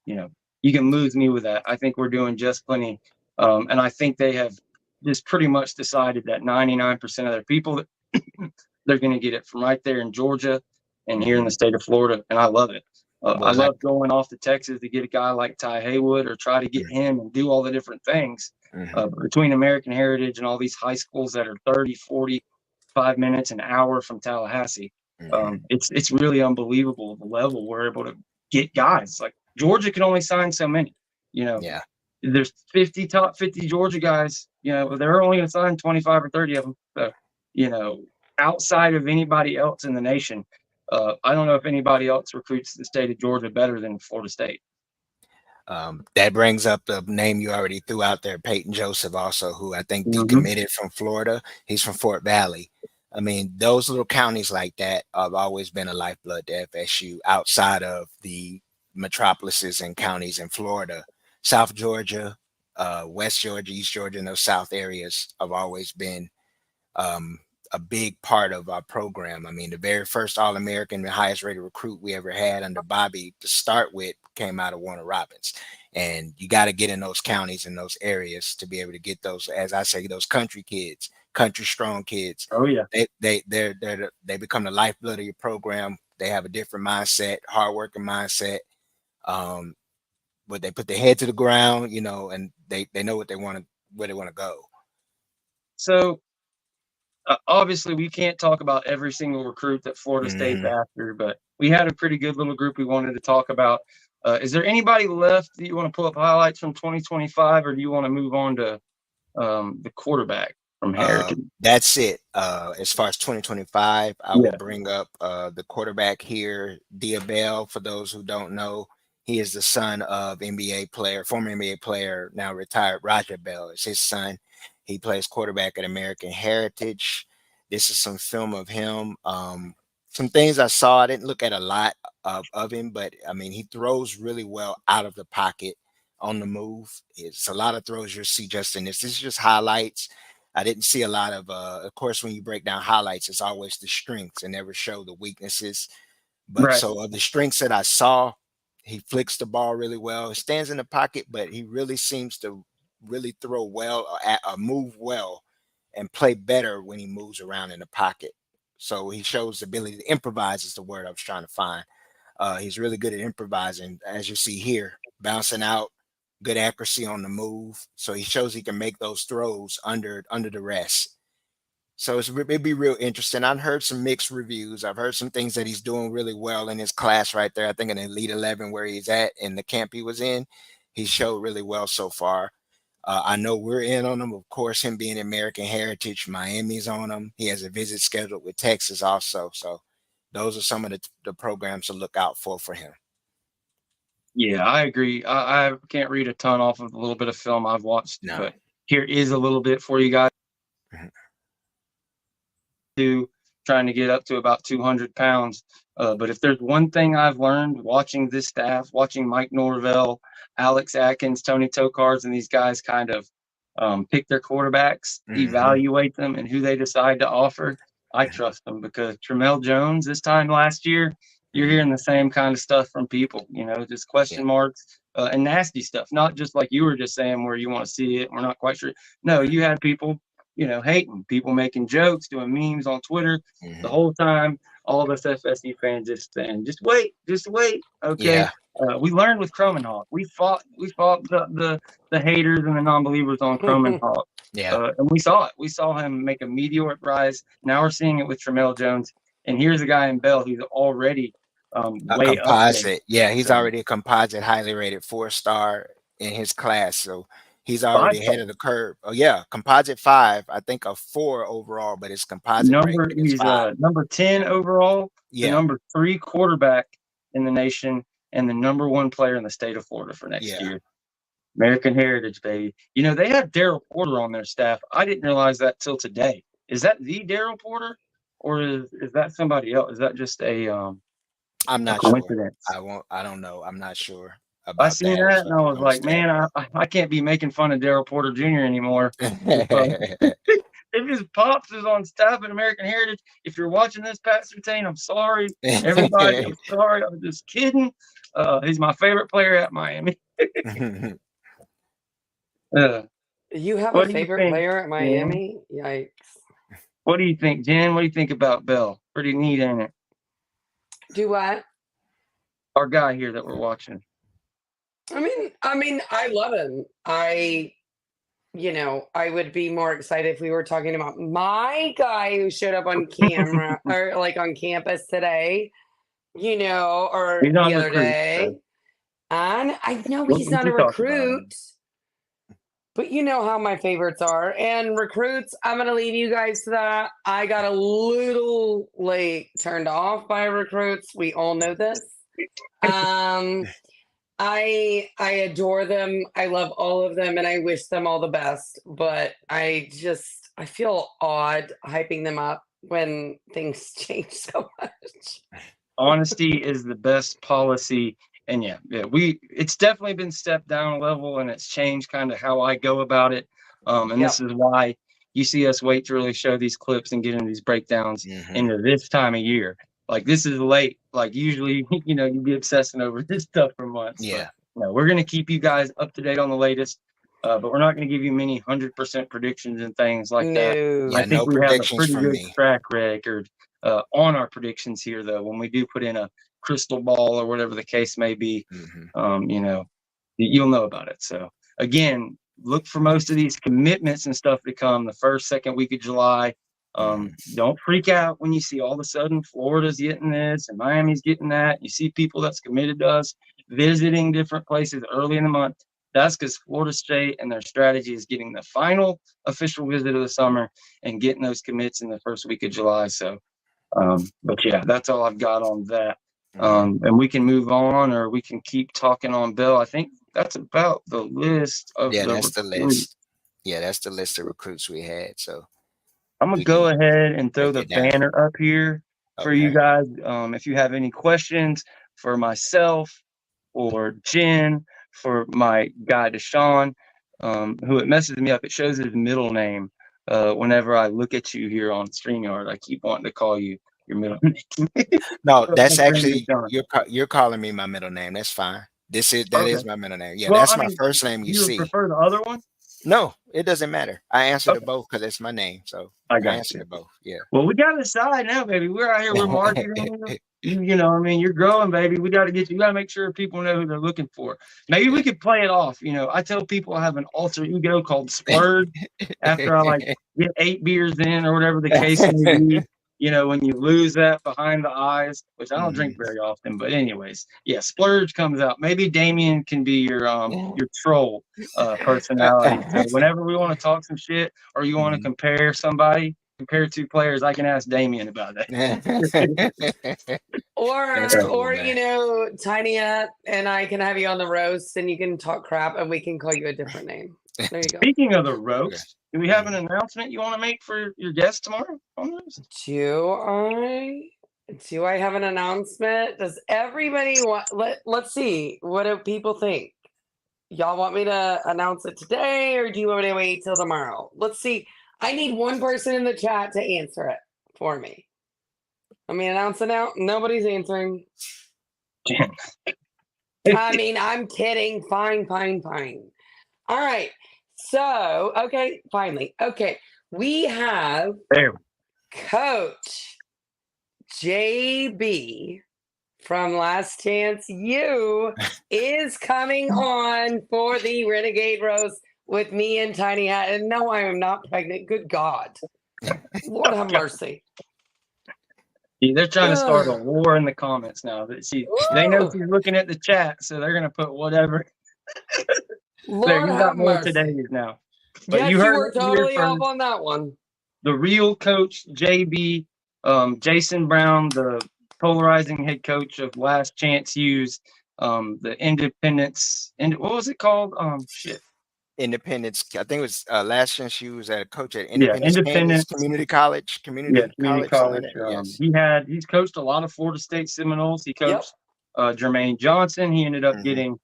you know, you can lose me with that. I think we're doing just plenty. And I think they have just pretty much decided that 99% of their people, they're going to get it from right there in Georgia and here in the state of Florida. And I love it. I love going off to Texas to get a guy like Ty Haywood or try to get him and do all the different things between American Heritage and all these high schools that are 30, 45 minutes, an hour from Tallahassee. It's really unbelievable the level we're able to get guys. Like Georgia can only sign so many, There's top 50 Georgia guys, they're only going to sign 25 or 30 of them. So, outside of anybody else in the nation, I don't know if anybody else recruits the state of Georgia better than Florida State. That brings up the name you already threw out there, Peyton Joseph, also, who I think decommitted from Florida. He's from Fort Valley. I mean, those little counties like that have always been a lifeblood to FSU outside of the metropolises and counties in Florida. South Georgia, West Georgia, East Georgia, and those South areas have always been a big part of our program. I mean, the very first All-American, the highest rated recruit we ever had under Bobby to start with came out of Warner Robins. And you got to get in those counties and those areas to be able to get those, as I say, those country kids, country strong kids. Oh yeah. They become the lifeblood of your program. They have a different mindset, hardworking mindset. But they put their head to the ground, and they know where they want to go. So obviously we can't talk about every single recruit that Florida State's after, but we had a pretty good little group we wanted to talk about. Is there anybody left that you want to pull up highlights from 2025, or do you want to move on to the quarterback from Heritage? That's it. As far as 2025, I will bring up the quarterback here, Diabell. For those who don't know, he is the son of former NBA player, now retired, Roger Bell. It's his son. He plays quarterback at American Heritage. This is some film of him. Some things I saw, I didn't look at a lot of him, but I mean, he throws really well out of the pocket on the move. It's a lot of throws you'll see just in this. This is just highlights. I didn't see a lot of course, when you break down highlights, it's always the strengths and never show the weaknesses. But so of the strengths that I saw, he flicks the ball really well. He stands in the pocket, but he really seems to really throw well, move well, and play better when he moves around in the pocket. So he shows the ability to improvise is the word I was trying to find. He's really good at improvising, as you see here, bouncing out, good accuracy on the move. So he shows he can make those throws under duress. So it'd be real interesting. I've heard some mixed reviews. I've heard some things that he's doing really well in his class right there. I think in the Elite 11 where he's at in the camp he was in, he showed really well so far. I know we're in on him. Of course, him being American Heritage, Miami's on him. He has a visit scheduled with Texas also. So those are some of the programs to look out for him. Yeah, I agree. I can't read a ton off of the little bit of film I've watched, but here is a little bit for you guys. Trying to get up to about 200 pounds. But if there's one thing I've learned watching this staff, watching Mike Norvell, Alex Atkins, Tony Tokarz, and these guys kind of pick their quarterbacks, evaluate them, and who they decide to offer, I trust them, because Tramel Jones this time last year, you're hearing the same kind of stuff from people, just question marks and nasty stuff, not just like you were just saying where you want to see it. We're not quite sure. No, you had people, hating, people making jokes, doing memes on Twitter the whole time. All of us FSU fans just saying, just wait. Okay. Yeah. We learned with Cromenhawk. We fought the haters and the non-believers on Cromenhawk. And we saw it. We saw him make a meteoric rise. Now we're seeing it with Tramel Jones. And here's a guy in Bell who's already way composite. up. Yeah, he's already a composite, highly rated 4-star in his class. So he's already ahead of the curve. Oh yeah, composite 5. I think a 4 overall, but it's composite. He's number 10 overall. Yeah, the number 3 quarterback in the nation, and the number 1 player in the state of Florida for next year. American Heritage, baby. They have Daryl Porter on their staff. I didn't realize that till today. Is that the Daryl Porter, or is that somebody else? Is that just a I'm not coincidence? Sure. I don't know. I'm not sure. I about seen that. that So and I was I'm like, stand. man, I can't be making fun of Daryl Porter Jr. anymore. If his pops is on staff at American Heritage, if you're watching this, Pat Surtain, I'm sorry. Everybody, I'm sorry. I'm just kidding. He's my favorite player at Miami. You have a What do you favorite think, player at Jen? Miami? Yikes. What do you think, Jen? What do you think about Bell? Pretty neat, ain't it? Do what? Our guy here that we're watching. I mean, I love him. I would be more excited if we were talking about my guy who showed up on camera or like on campus today, or He's not the a other recruit. day. So And I know what he's would not a you talk about him? recruit, but you know how my favorites are. And recruits, I'm going to leave you guys to that. I got a little late turned off by recruits. We all know this. I adore them. I love all of them and I wish them all the best, but I feel odd hyping them up when things change so much. Honesty is the best policy. And yeah, it's definitely been stepped down a level and it's changed kind of how I go about it. And Yep. this is why you see us wait to really show these clips and get into these breakdowns into this time of year. Like this is late. Like usually, you'd be obsessing over this stuff for months. Yeah. But, no, we're going to keep you guys up to date on the latest. But we're not going to give you many 100% predictions and things like that. No. I Yeah, think no we have a predictions pretty from good me. track record on our predictions here, though. When we do put in a crystal ball or whatever the case may be, you'll know about it. So again, look for most of these commitments and stuff to come the first, second week of July. Don't freak out when you see all of a sudden Florida's getting this and Miami's getting that. You see people that's committed to us visiting different places early in the month. That's because Florida State and their strategy is getting the final official visit of the summer and getting those commits in the first week of July. So, but yeah, that's all I've got on that. And we can move on, or we can keep talking on Bill. I think that's about the list of That's the recruits. list. Yeah, that's the list of recruits we had. So I'm gonna go ahead and throw the break it down. banner up here for you guys. If you have any questions for myself or Jen, for my guy Deshawn, who it messes me up. It shows his middle name. Whenever I look at you here on StreamYard, I keep wanting to call you your middle name. No, that's My friend actually Deshawn. you're calling me my middle name. That's fine. That is my middle name. Yeah, Well, that's I my mean, first name you you would see. prefer the other one? No, it doesn't matter. I answer to Okay. both because it's my name. So I I got answer you. to both. Yeah. Well, we got to decide now, baby. We're out here. We're marketing. You're growing, baby. We got to get you. You got to make sure people know who they're looking for. Maybe we could play it off. I tell people I have an alter ego called Splurge after I get 8 beers in or whatever the case may be. When you lose that behind the eyes, which I don't drink very often, but anyways, yeah, Splurge comes out. Maybe Damien can be your troll personality. So whenever we want to talk some shit or you want to compare two players, I can ask Damien about that. Or Tiny and I can have you on the roast and you can talk crap and we can call you a different name. There you go. Speaking of the roast, do we have an announcement you want to make for your guest tomorrow on this? Do I have an announcement? Does everybody want? Let's see. What do people think? Y'all want me to announce it today, or do you want me to wait till tomorrow? Let's see. I need one person in the chat to answer it for me. Let me announce it now. Nobody's answering. I mean, I'm kidding. Fine. All right. So, okay, finally. Okay. We have Coach JB from Last Chance U is coming on for the Renegade Roast with me and Tiny Hat. And no, I am not pregnant. Good God. Lord have mercy. They're trying to start a war in the comments now. They know she's looking at the chat, so they're going to put whatever. Lord you have got more mercy. today now. But yes, you were totally off on that one. The real coach, JB, Jason Brown, the polarizing head coach of Last Chance U's, the Independence. And what was it called? Independence. I think it was Last Chance U was at a coach at Independence Community College. Community college. Yes. He's coached a lot of Florida State Seminoles. He coached Jermaine Johnson. He ended up getting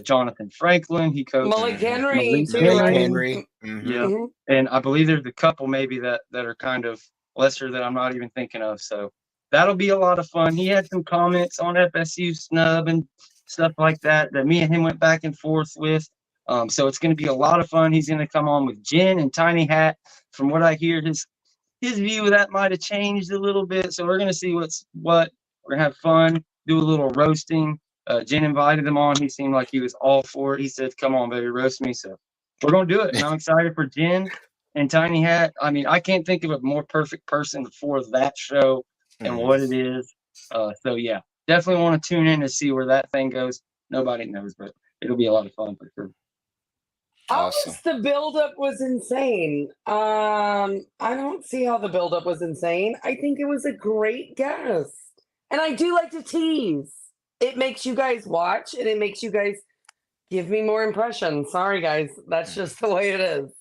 Jonathan Franklin. He coached Malik Henry Malik too, Malik right? Henry. Yeah. Mhm. And I believe there's a couple maybe that are kind of lesser that I'm not even thinking of. So that'll be a lot of fun. He had some comments on FSU snub and stuff like that me and him went back and forth with. So it's going to be a lot of fun. He's going to come on with Jen and Tiny Hat. From what I hear, his view of that might have changed a little bit. So we're going to see what's what. We're going to have fun, do a little roasting. Jen invited him on. He seemed like he was all for it. He said, "Come on, baby, roast me." So we're going to do it. And I'm excited for Jen and Tiny Hat. I mean, I can't think of a more perfect person for that show and what it is. So, yeah, definitely want to tune in to see where that thing goes. Nobody knows, but it'll be a lot of fun for sure. Awesome. The buildup was insane. I don't see how the buildup was insane. I think it was a great guess. And I do like to tease. It makes you guys watch and it makes you guys give me more impressions. Sorry, guys. That's just the way it is.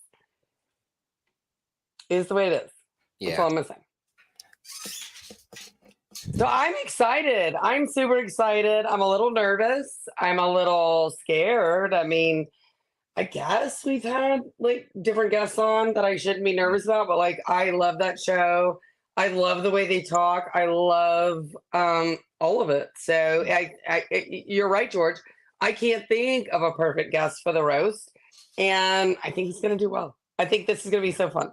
It's the way it is. That's all I'm going to say. So I'm excited. I'm super excited. I'm a little nervous. I'm a little scared. I mean, I guess we've had like different guests on that I shouldn't be nervous about, but like I love that show. I love the way they talk. I love all of it. So you're right, George. I can't think of a perfect guest for the roast, and I think he's going to do well. I think this is going to be so fun.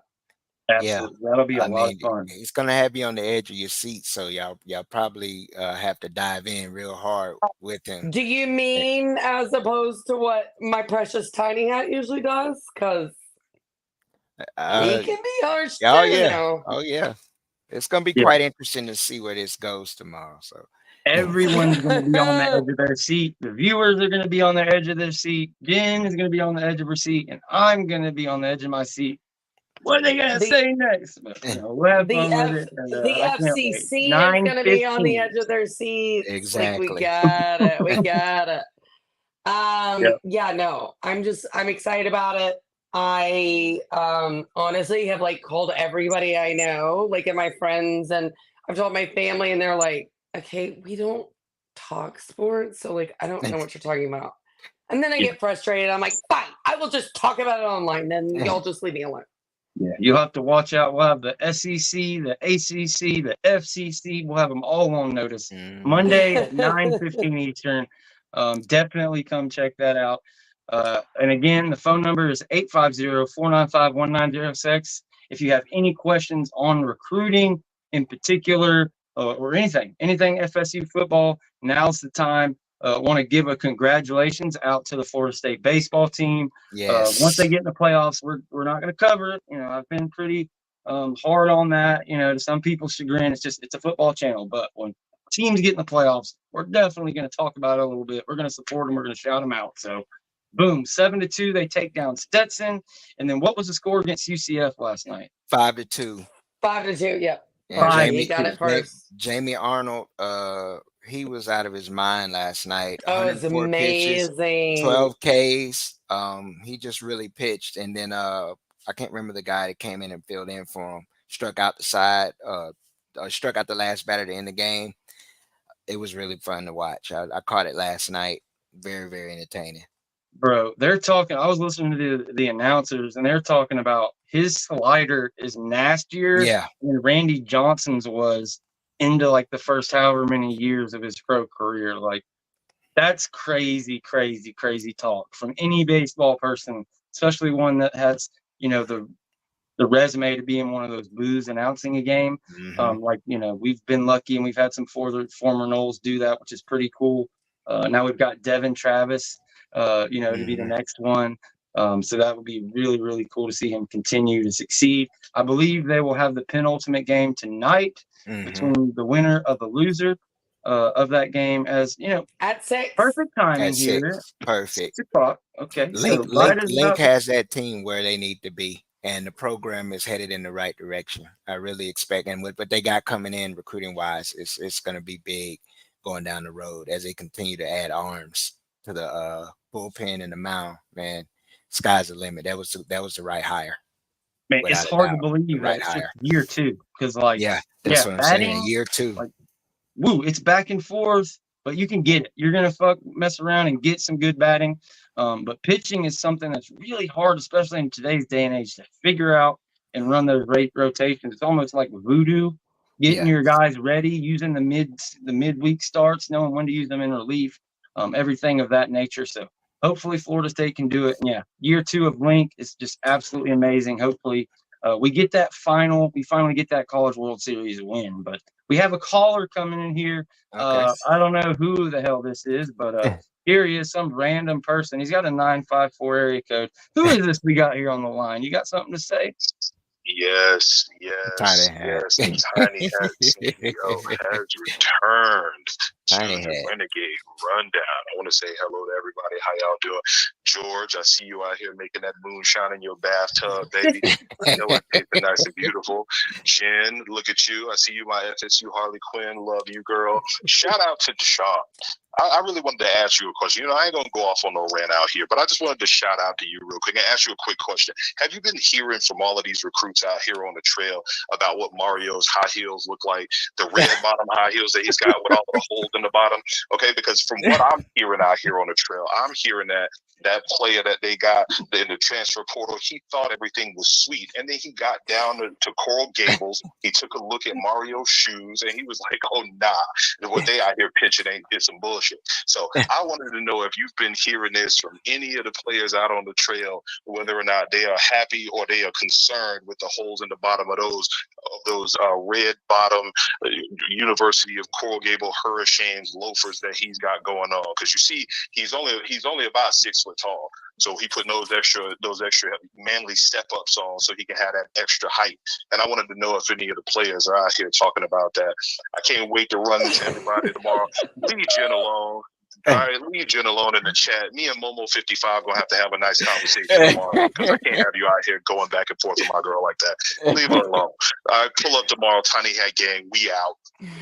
Absolutely. Yeah, that'll be a lot of fun. It's gonna have you on the edge of your seat, so y'all probably have to dive in real hard with him. Do you mean as opposed to what my precious Tiny Hat usually does? Because he can be harsh too. Oh yeah. It's gonna be quite interesting to see where this goes tomorrow. So everyone's going to be on the edge of their seat. The viewers are going to be on the edge of their seat. Jen is going to be on the edge of her seat, and I'm going to be on the edge of my seat. What are they going to say next? But, we'll have fun with it. And, the FCC is going to be on the edge of their seat. Exactly. Like, we got it. We got it. Yeah, no, I'm excited about it. I honestly have like called everybody I know, like and my friends, and I've told my family, and they're like, okay, we don't talk sports, so like I don't know what you're talking about. And then I get frustrated. I'm like, fine, I will just talk about it online, then y'all just leave me alone. Yeah, you'll have to watch out. We'll have the SEC, the ACC, the FCC. We'll have them all on notice. Monday at 9:15 Eastern. Definitely come check that out. And again, the phone number is 850-495-1906. If you have any questions on recruiting in particular or anything FSU football, now's the time. Want to give a congratulations out to the Florida State baseball team. Yes. Once they get in the playoffs, we're not going to cover it. I've been pretty hard on that. To some people's chagrin, it's a football channel. But when teams get in the playoffs, we're definitely going to talk about it a little bit. We're going to support them. We're going to shout them out. So, boom, 7-2. They take down Stetson. And then what was the score against UCF last night? 5-2. 5-2. Yep. Jamie got it first. Jamie Arnold, he was out of his mind last night. Oh, it's amazing. Pitches, 12 Ks. He just really pitched, and then I can't remember the guy that came in and filled in for him. Struck out the side, struck out the last batter to end the game. It was really fun to watch. I caught it last night. Very, very entertaining. Bro, they're talking. I was listening to the announcers, and they're talking about his slider is nastier than Randy Johnson's was into like the first however many years of his pro career. Like, that's crazy, crazy, crazy talk from any baseball person, especially one that has, the resume to be in one of those booths announcing a game. We've been lucky, and we've had some former Noles do that, which is pretty cool. Now we've got Devin Travis, to be the next one. So that would be really, really cool to see him continue to succeed. I believe they will have the penultimate game tonight between the winner of the loser of that game, as at 6. Perfect timing here. Perfect. 6 o'clock. Okay. Link has that team where they need to be, and the program is headed in the right direction. I really expect, and with what they got coming in recruiting wise, it's going to be big going down the road as they continue to add arms to the bullpen and the mound. Man, sky's the limit. That was the right hire. Man, it's hard to believe that it's just year 2, because that's what I'm saying. Year 2. Like, it's back and forth. but you can get it. You're gonna mess around and get some good batting. But pitching is something that's really hard, especially in today's day and age, to figure out and run those rotations. It's almost like voodoo, getting your guys ready, using the midweek starts, knowing when to use them in relief, everything of that nature. So hopefully Florida State can do it. And yeah, year 2 of Link is just absolutely amazing. Hopefully we finally get that College World Series win. But we have a caller coming in here. Okay. I don't know who the hell this is, but here he is, some random person. He's got a 954 area code. Who is this we got here on the line? You got something to say? Yes, Tiny yes, Hat. yes. The Tiny Hat CEO has returned to Tiny the Hat. Renegade Rundown. I want to say hello to everybody. How y'all doing? George, I see you out here making that moonshine in your bathtub, baby. I know it's tasting nice and beautiful. Jen, look at you. I see you, my FSU Harley Quinn. Love you, girl. Shout out to Deshawn. I really wanted to ask you a question. You know, I ain't going to go off on no rant out here, but I just wanted to shout out to you real quick and ask you a quick question. Have you been hearing from all of these recruits out here on the trail about what Mario's high heels look like, the red bottom high heels that he's got with all the holes in the bottom? Okay, because from what I'm hearing out here on the trail, I'm hearing that player that they got in the transfer portal, he thought everything was sweet. And then he got down to Coral Gables. He took a look at Mario's shoes and he was like, oh, nah, what they out here pitching is some bullshit. So I wanted to know if you've been hearing this from any of the players out on the trail, whether or not they are happy or they are concerned with the holes in the bottom of those red bottom University of Coral Gable Hurricanes loafers that he's got going on. Because you see, he's only about 6 foot tall. So he put those extra manly step ups on so he can have that extra height. And I wanted to know if any of the players are out here talking about that. I can't wait to run into everybody tomorrow. Leave Jen alone. All right, leave Jen alone in the chat. Me and Momo55 gonna have to have a nice conversation tomorrow because I can't have you out here going back and forth with my girl like that. Leave her alone. All right, pull up tomorrow. Tiny Hat Gang, we out.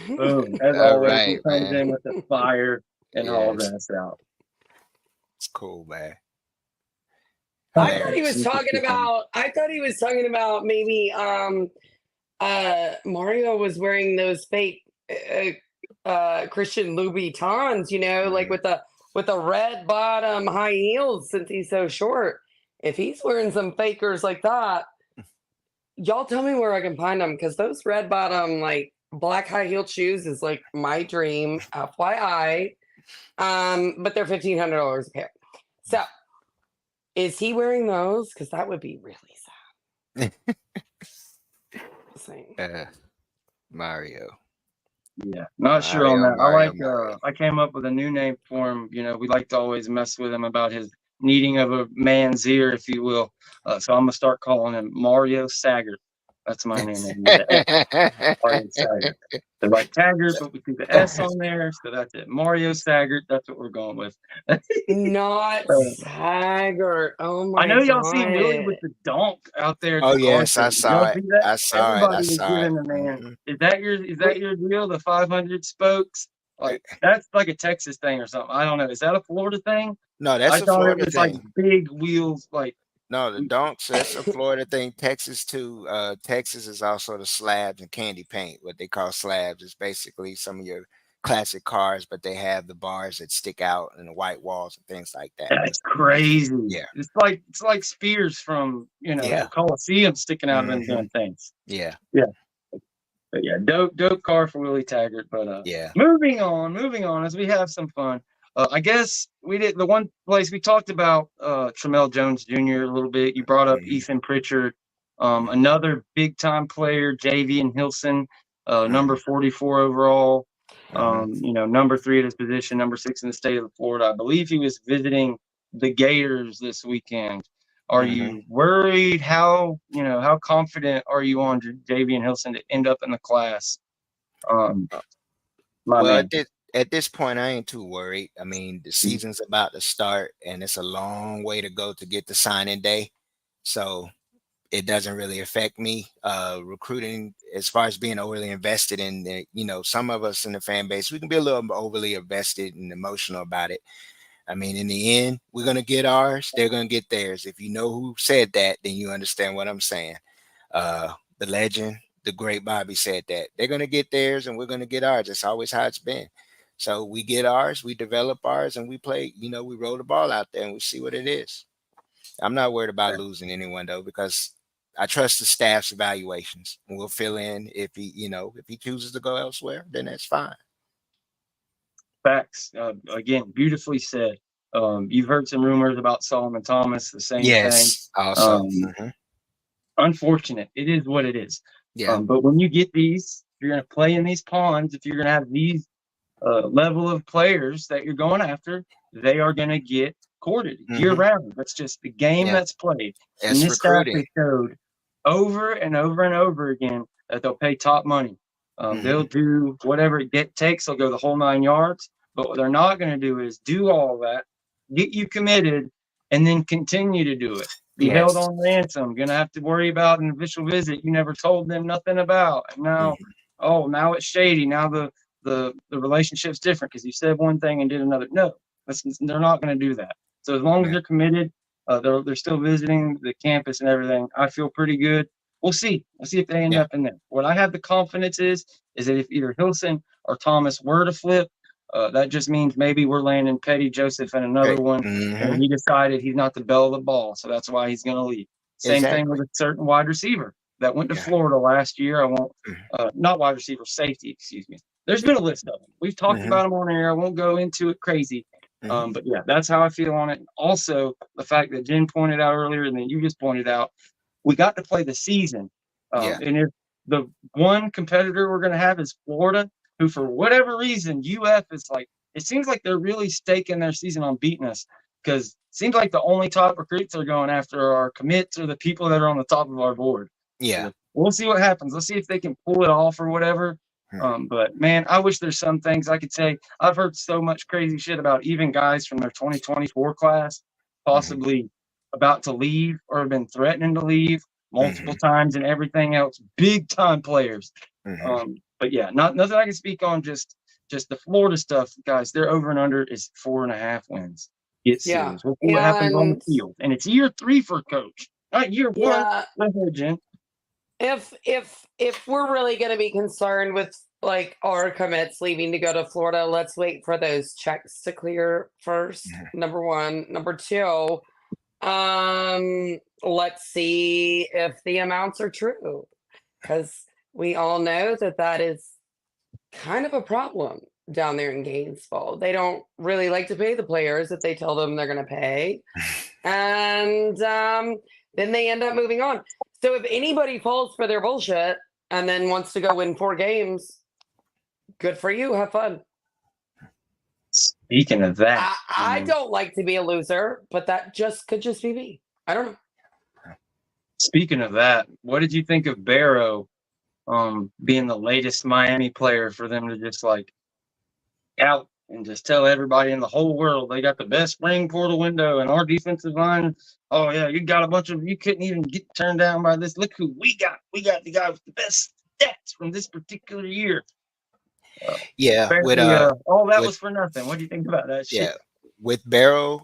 Boom. As All always, right, he comes man. in with the fire and all of Yes. that out. It's cool, man. I thought he was talking about maybe Mario was wearing those fake Christian Louboutins, you know, like with the red bottom high heels since he's so short. If he's wearing some fakers like that, y'all tell me where I can find them, because those red bottom like black high heeled shoes is like my dream, FYI. But they're $1,500 a pair. So is he wearing those? Because that would be really sad. Mario. Yeah, not sure on that. Mario. I came up with a new name for him. You know, we like to always mess with him about his needing of a man's ear, if you will. So I'm gonna start calling him Mario Saggart. That's my new name. Mario Saggart. They're like Taggart, but we put the S on there, so that's it. Mario Saggart. That's what we're going with. Not Saggart. Oh my! I know y'all God. see Willie with the donk out there. Oh yes, I saw it. I saw Everybody it. was giving the man. Mm-hmm. Is that your deal? The 500 spokes? Like that's like a Texas thing or something. I don't know. Is that a Florida thing? No, that's I a thought Florida it was thing. like big wheels, like. No, the donks, that's a Florida thing. Texas too. Texas is also the slabs and candy paint. What they call slabs is basically some of your classic cars, but they have the bars that stick out and the white walls and things like that. That's crazy. Yeah, it's like spears from the Coliseum sticking out of them doing things. Yeah. But yeah, dope car for Willie Taggart. But yeah. Moving on as we have some fun. I guess we did the one place we talked about Tramel Jones Jr. a little bit. You brought up Ethan Pritchard, another big time player, Javian Hilson, number 44 overall. Number 3 at his position, number 6 in the state of Florida. I believe he was visiting the Gators this weekend. Are you worried? How confident are you on Javian Hilson to end up in the class? At this point, I ain't too worried. I mean, the season's about to start, and it's a long way to go to get the signing day. So it doesn't really affect me. Recruiting, as far as being overly invested in, some of us in the fan base, we can be a little overly invested and emotional about it. I mean, in the end, we're going to get ours. They're going to get theirs. If you know who said that, then you understand what I'm saying. The legend, the great Bobby said that. They're going to get theirs and we're going to get ours. That's always how it's been. So we get ours, we develop ours, and we play, we roll the ball out there and we see what it is. I'm not worried about losing anyone though, because I trust the staff's evaluations, and we'll fill in if he chooses to go elsewhere, then that's fine. Facts. Again, beautifully said. You've heard some rumors about Solomon Thomas, the same thing. Yes, also. Unfortunate. It is what it is. Yeah. But when you get these, you're going to play in these ponds. If you're going to have these level of players that you're going after, they are going to get courted year round. That's just the game that's played. It's and this staff recruiting. has showed over and over and over again that they'll pay top money. They'll do whatever it takes. They'll go the whole 9 yards. But what they're not going to do is do all that, get you committed, and then continue to do it. Be held on ransom. Going to have to worry about an official visit you never told them nothing about. And now, now it's shady. Now the relationship's different because you said one thing and did another. No, they're not going to do that. So as long as they're committed, they're still visiting the campus and everything. I feel pretty good. We'll see. We'll see if they end up in there. What I have the confidence is that if either Hilson or Thomas were to flip, that just means maybe we're landing Petty Joseph and another one, and he decided he's not the belle of the ball, so that's why he's going to leave. Same thing with a certain wide receiver that went to Florida last year. I won't, not wide receiver, safety, excuse me. There's been a list of them. We've talked about them on air. I won't go into it crazy. But yeah, that's how I feel on it. Also, the fact that Jen pointed out earlier, and then you just pointed out, we got to play the season. And if the one competitor we're going to have is Florida, who for whatever reason, UF is like, it seems like they're really staking their season on beating us, because it seems like the only top recruits they're going after are commits or the people that are on the top of our board. Yeah. So we'll see what happens. Let's see if they can pull it off or whatever. But man, I wish there's some things I could say. I've heard so much crazy shit about even guys from their 2024 class possibly about to leave or have been threatening to leave multiple times and everything else. Big time players. But yeah, nothing I can speak on. Just the Florida stuff, guys. Their over and under is 4.5 wins. Get serious. We'll see what happens on the field. And it's year 3 for coach, not year 1. Go ahead, Jen. If we're really going to be concerned with like our commits leaving to go to Florida, let's wait for those checks to clear first. Number 1. Number 2, let's see if the amounts are true, because we all know that is kind of a problem down there in Gainesville. They don't really like to pay the players if they tell them they're going to pay. And then they end up moving on. So if anybody falls for their bullshit and then wants to go win 4 games, good for you. Have fun. Speaking of that, I don't like to be a loser, but that could just be me. I don't know. Speaking of that, what did you think of Barrow being the latest Miami player for them to just like out and just tell everybody in the whole world they got the best spring portal window and our defensive line? Oh yeah, you got a bunch of, you couldn't even get turned down by this. Look who we got. We got the guy with the best stats from this particular year. All that was for nothing. What do you think about that shit? Yeah, with Barrow,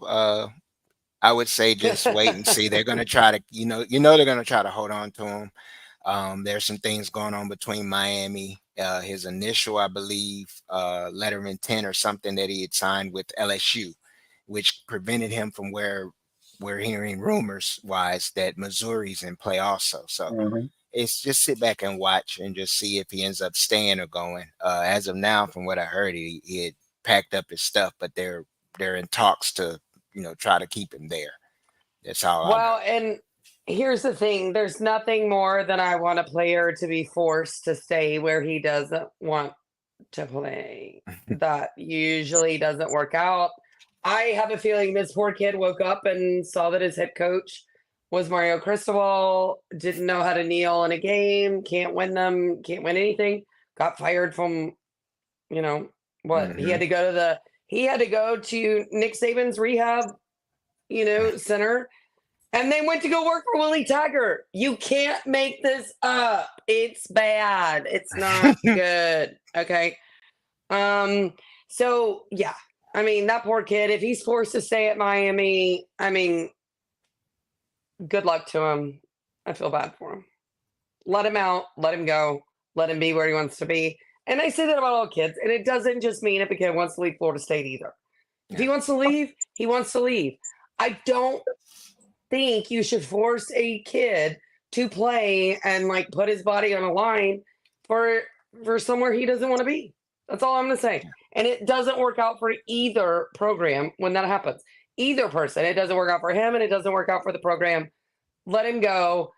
I would say just wait and see. They're going to try to, they're going to try to hold on to him. There's some things going on between Miami. His initial, I believe, letter of intent or something that he had signed with LSU, which prevented him from where we're hearing rumors wise that Missouri's in play also. So it's just sit back and watch and just see if he ends up staying or going. As of now, from what I heard, he had packed up his stuff, but they're in talks to, try to keep him there. That's all. Well, and here's the thing. There's nothing more than I want a player to be forced to stay where he doesn't want to play. That usually doesn't work out. I have a feeling this poor kid woke up and saw that his head coach was Mario Cristobal, didn't know how to kneel in a game, can't win them, can't win anything, got fired from, what? He had to go to Nick Saban's rehab, center. And they went to go work for Willie Taggart. You can't make this up. It's bad. It's not good. Okay. So yeah, that poor kid, if he's forced to stay at Miami, good luck to him. I feel bad for him. Let him out. Let him go. Let him be where he wants to be. And I say that about all kids, and it doesn't just mean if a kid wants to leave Florida State either. If he wants to leave, he wants to leave. I don't think you should force a kid to play and like put his body on a line for somewhere he doesn't want to be. That's all I'm going to say. And it doesn't work out for either program when that happens. Either person. It doesn't work out for him and it doesn't work out for the program. Let him go.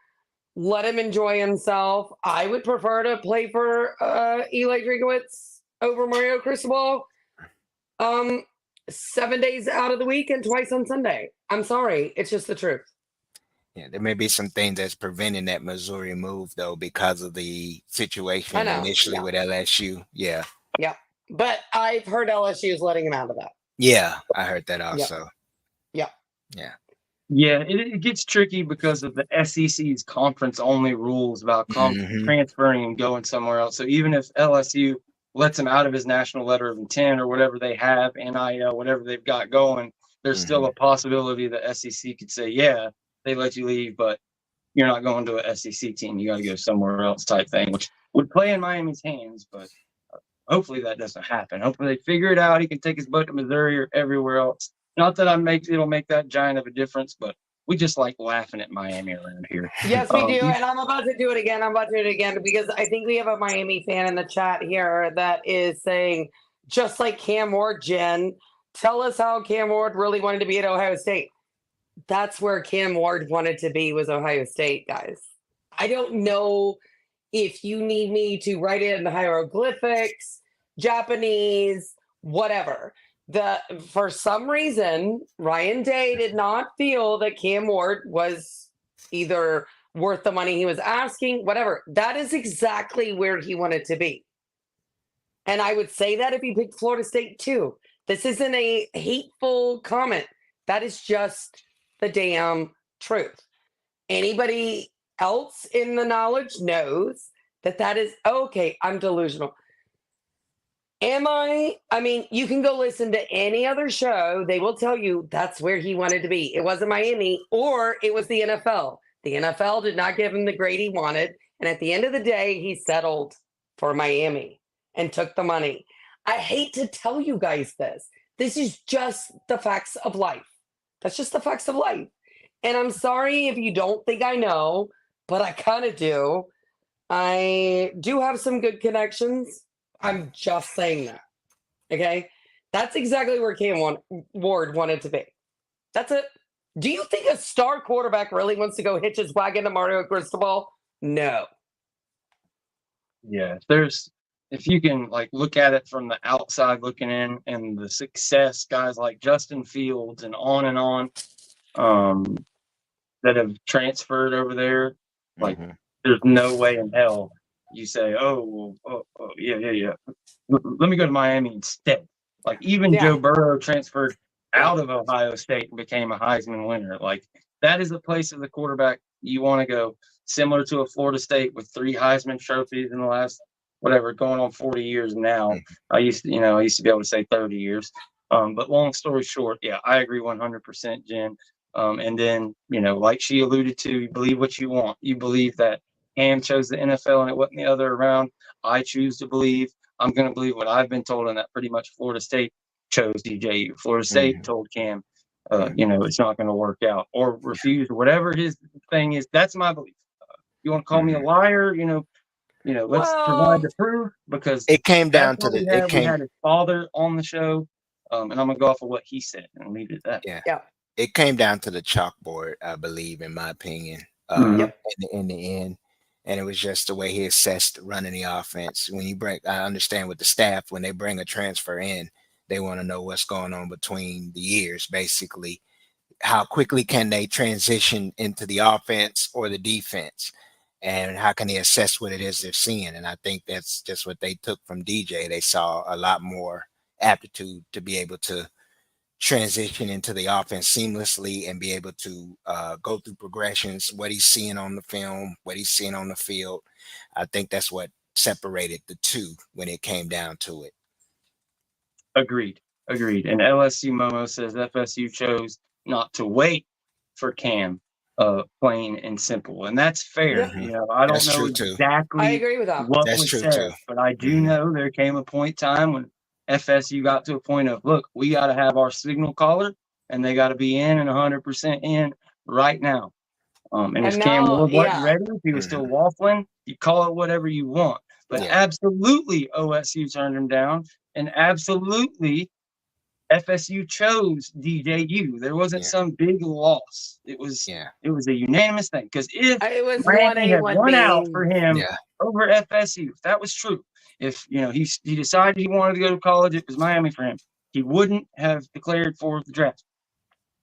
Let him enjoy himself. I would prefer to play for Eli Drinkowitz over Mario Cristobal 7 days out of the week and twice on Sunday. I'm sorry. It's just the truth. Yeah, there may be some things that's preventing that Missouri move, though, because of the situation initially with LSU. Yeah. Yeah. But I've heard LSU is letting him out of that. Yeah, I heard that also. Yeah. Yeah. Yeah, it gets tricky because of the SEC's conference-only rules about transferring and going somewhere else. So even if LSU lets him out of his national letter of intent or whatever they have, NIL, whatever they've got going, there's still a possibility the SEC could say, yeah, they let you leave, but you're not going to an SEC team. You got to go somewhere else type thing, which would play in Miami's hands, but hopefully that doesn't happen. Hopefully they figure it out. He can take his butt to Missouri or everywhere else. Not that it'll make that giant of a difference, but we just like laughing at Miami around here. Yes, we do. And I'm about to do it again. Because I think we have a Miami fan in the chat here that is saying, just like Cam Ward, Jen, tell us how Cam Ward really wanted to be at Ohio State. That's where Cam Ward wanted to be, was Ohio State, guys. I don't know if you need me to write it in the hieroglyphics, Japanese, whatever. For some reason, Ryan Day did not feel that Cam Ward was either worth the money he was asking, whatever. That is exactly where he wanted to be. And I would say that if he picked Florida State too. This isn't a hateful comment. That is just the damn truth. Anybody else in the knowledge knows that is okay. I'm delusional. Am I? I mean, you can go listen to any other show. They will tell you that's where he wanted to be. It wasn't Miami or it was the NFL. The NFL did not give him the grade he wanted. And at the end of the day, he settled for Miami and took the money. I hate to tell you guys this. This is just the facts of life. That's just the facts of life. And I'm sorry if you don't think I know, but I kind of do. I do have some good connections. I'm just saying that. Okay? That's exactly where Cam Ward wanted to be. That's it. Do you think a star quarterback really wants to go hitch his wagon to Mario Cristobal? No. Yeah, if you can like look at it from the outside looking in, and the success guys like Justin Fields and on that have transferred over there, like there's no way in hell you say, yeah. Let me go to Miami instead. Like even Joe Burrow transferred out of Ohio State and became a Heisman winner. Like that is the place of the quarterback you want to go. Similar to a Florida State with 3 Heisman trophies in the last, whatever, going on 40 years now. I used to be able to say 30 years. But long story short, yeah, I agree 100%, Jen. And then, like she alluded to, you believe what you want. You believe that Cam chose the NFL and it wasn't the other around. I choose to believe. I'm going to believe what I've been told, and that pretty much Florida State chose DJU. Florida State told Cam, it's not going to work out, or refused, or whatever his thing is. That's my belief. You want to call me a liar? Let's provide the proof, because it came down to we had his father on the show, and I'm gonna go off of what he said and leave it at that. Yeah. It came down to the chalkboard, I believe, in my opinion. In the end, and it was just the way he assessed running the offense. I understand with the staff, when they bring a transfer in, they want to know what's going on between the years, basically. How quickly can they transition into the offense or the defense? And how can they assess what it is they're seeing? And I think that's just what they took from DJ. They saw a lot more aptitude to be able to transition into the offense seamlessly and be able to go through progressions, what he's seeing on the film, what he's seeing on the field. I think that's what separated the two when it came down to it. Agreed. And LSU Momo says FSU chose not to wait for Cam plain and simple, and that's fair. Yeah. You know, I don't That's know true too. I exactly agree with that. what That's was true said, too. but I do know there came a point in time when FSU got to a point of, look, we got to have our signal caller, and they got to be in and 100% in right now. And if And Cam now, Ward wasn't yeah, ready, if he was still waffling, you call it whatever you want. But Yeah. absolutely, OSU turned him down, and absolutely, FSU chose DJU. There wasn't Yeah. some big loss. It was Yeah. a unanimous thing. Because if it was Miami 1A, had won out 1B. for him Yeah. over FSU, if that was true, if he decided he wanted to go to college, it was Miami for him. He wouldn't have declared for the draft.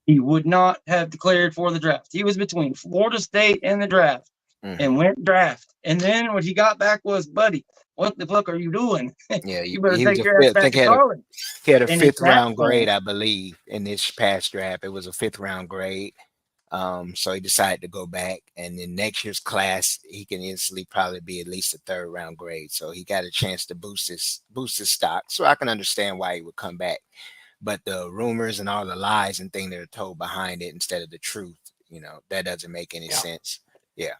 He would not have declared for the draft. He was between Florida State and the draft, and went draft. And then what he got back was, buddy, what the fuck are you doing? Yeah. You better He was take a your ass fifth. I back think to college. he had a And at fifth that round point, grade, I believe, in this past draft. It was a 5th round grade. So he decided to go back, and in next year's class, he can instantly probably be at least a 3rd round grade. So he got a chance to boost his stock. So I can understand why he would come back. But the rumors and all the lies and things that are told behind it instead of the truth, that doesn't make any sense. Yeah.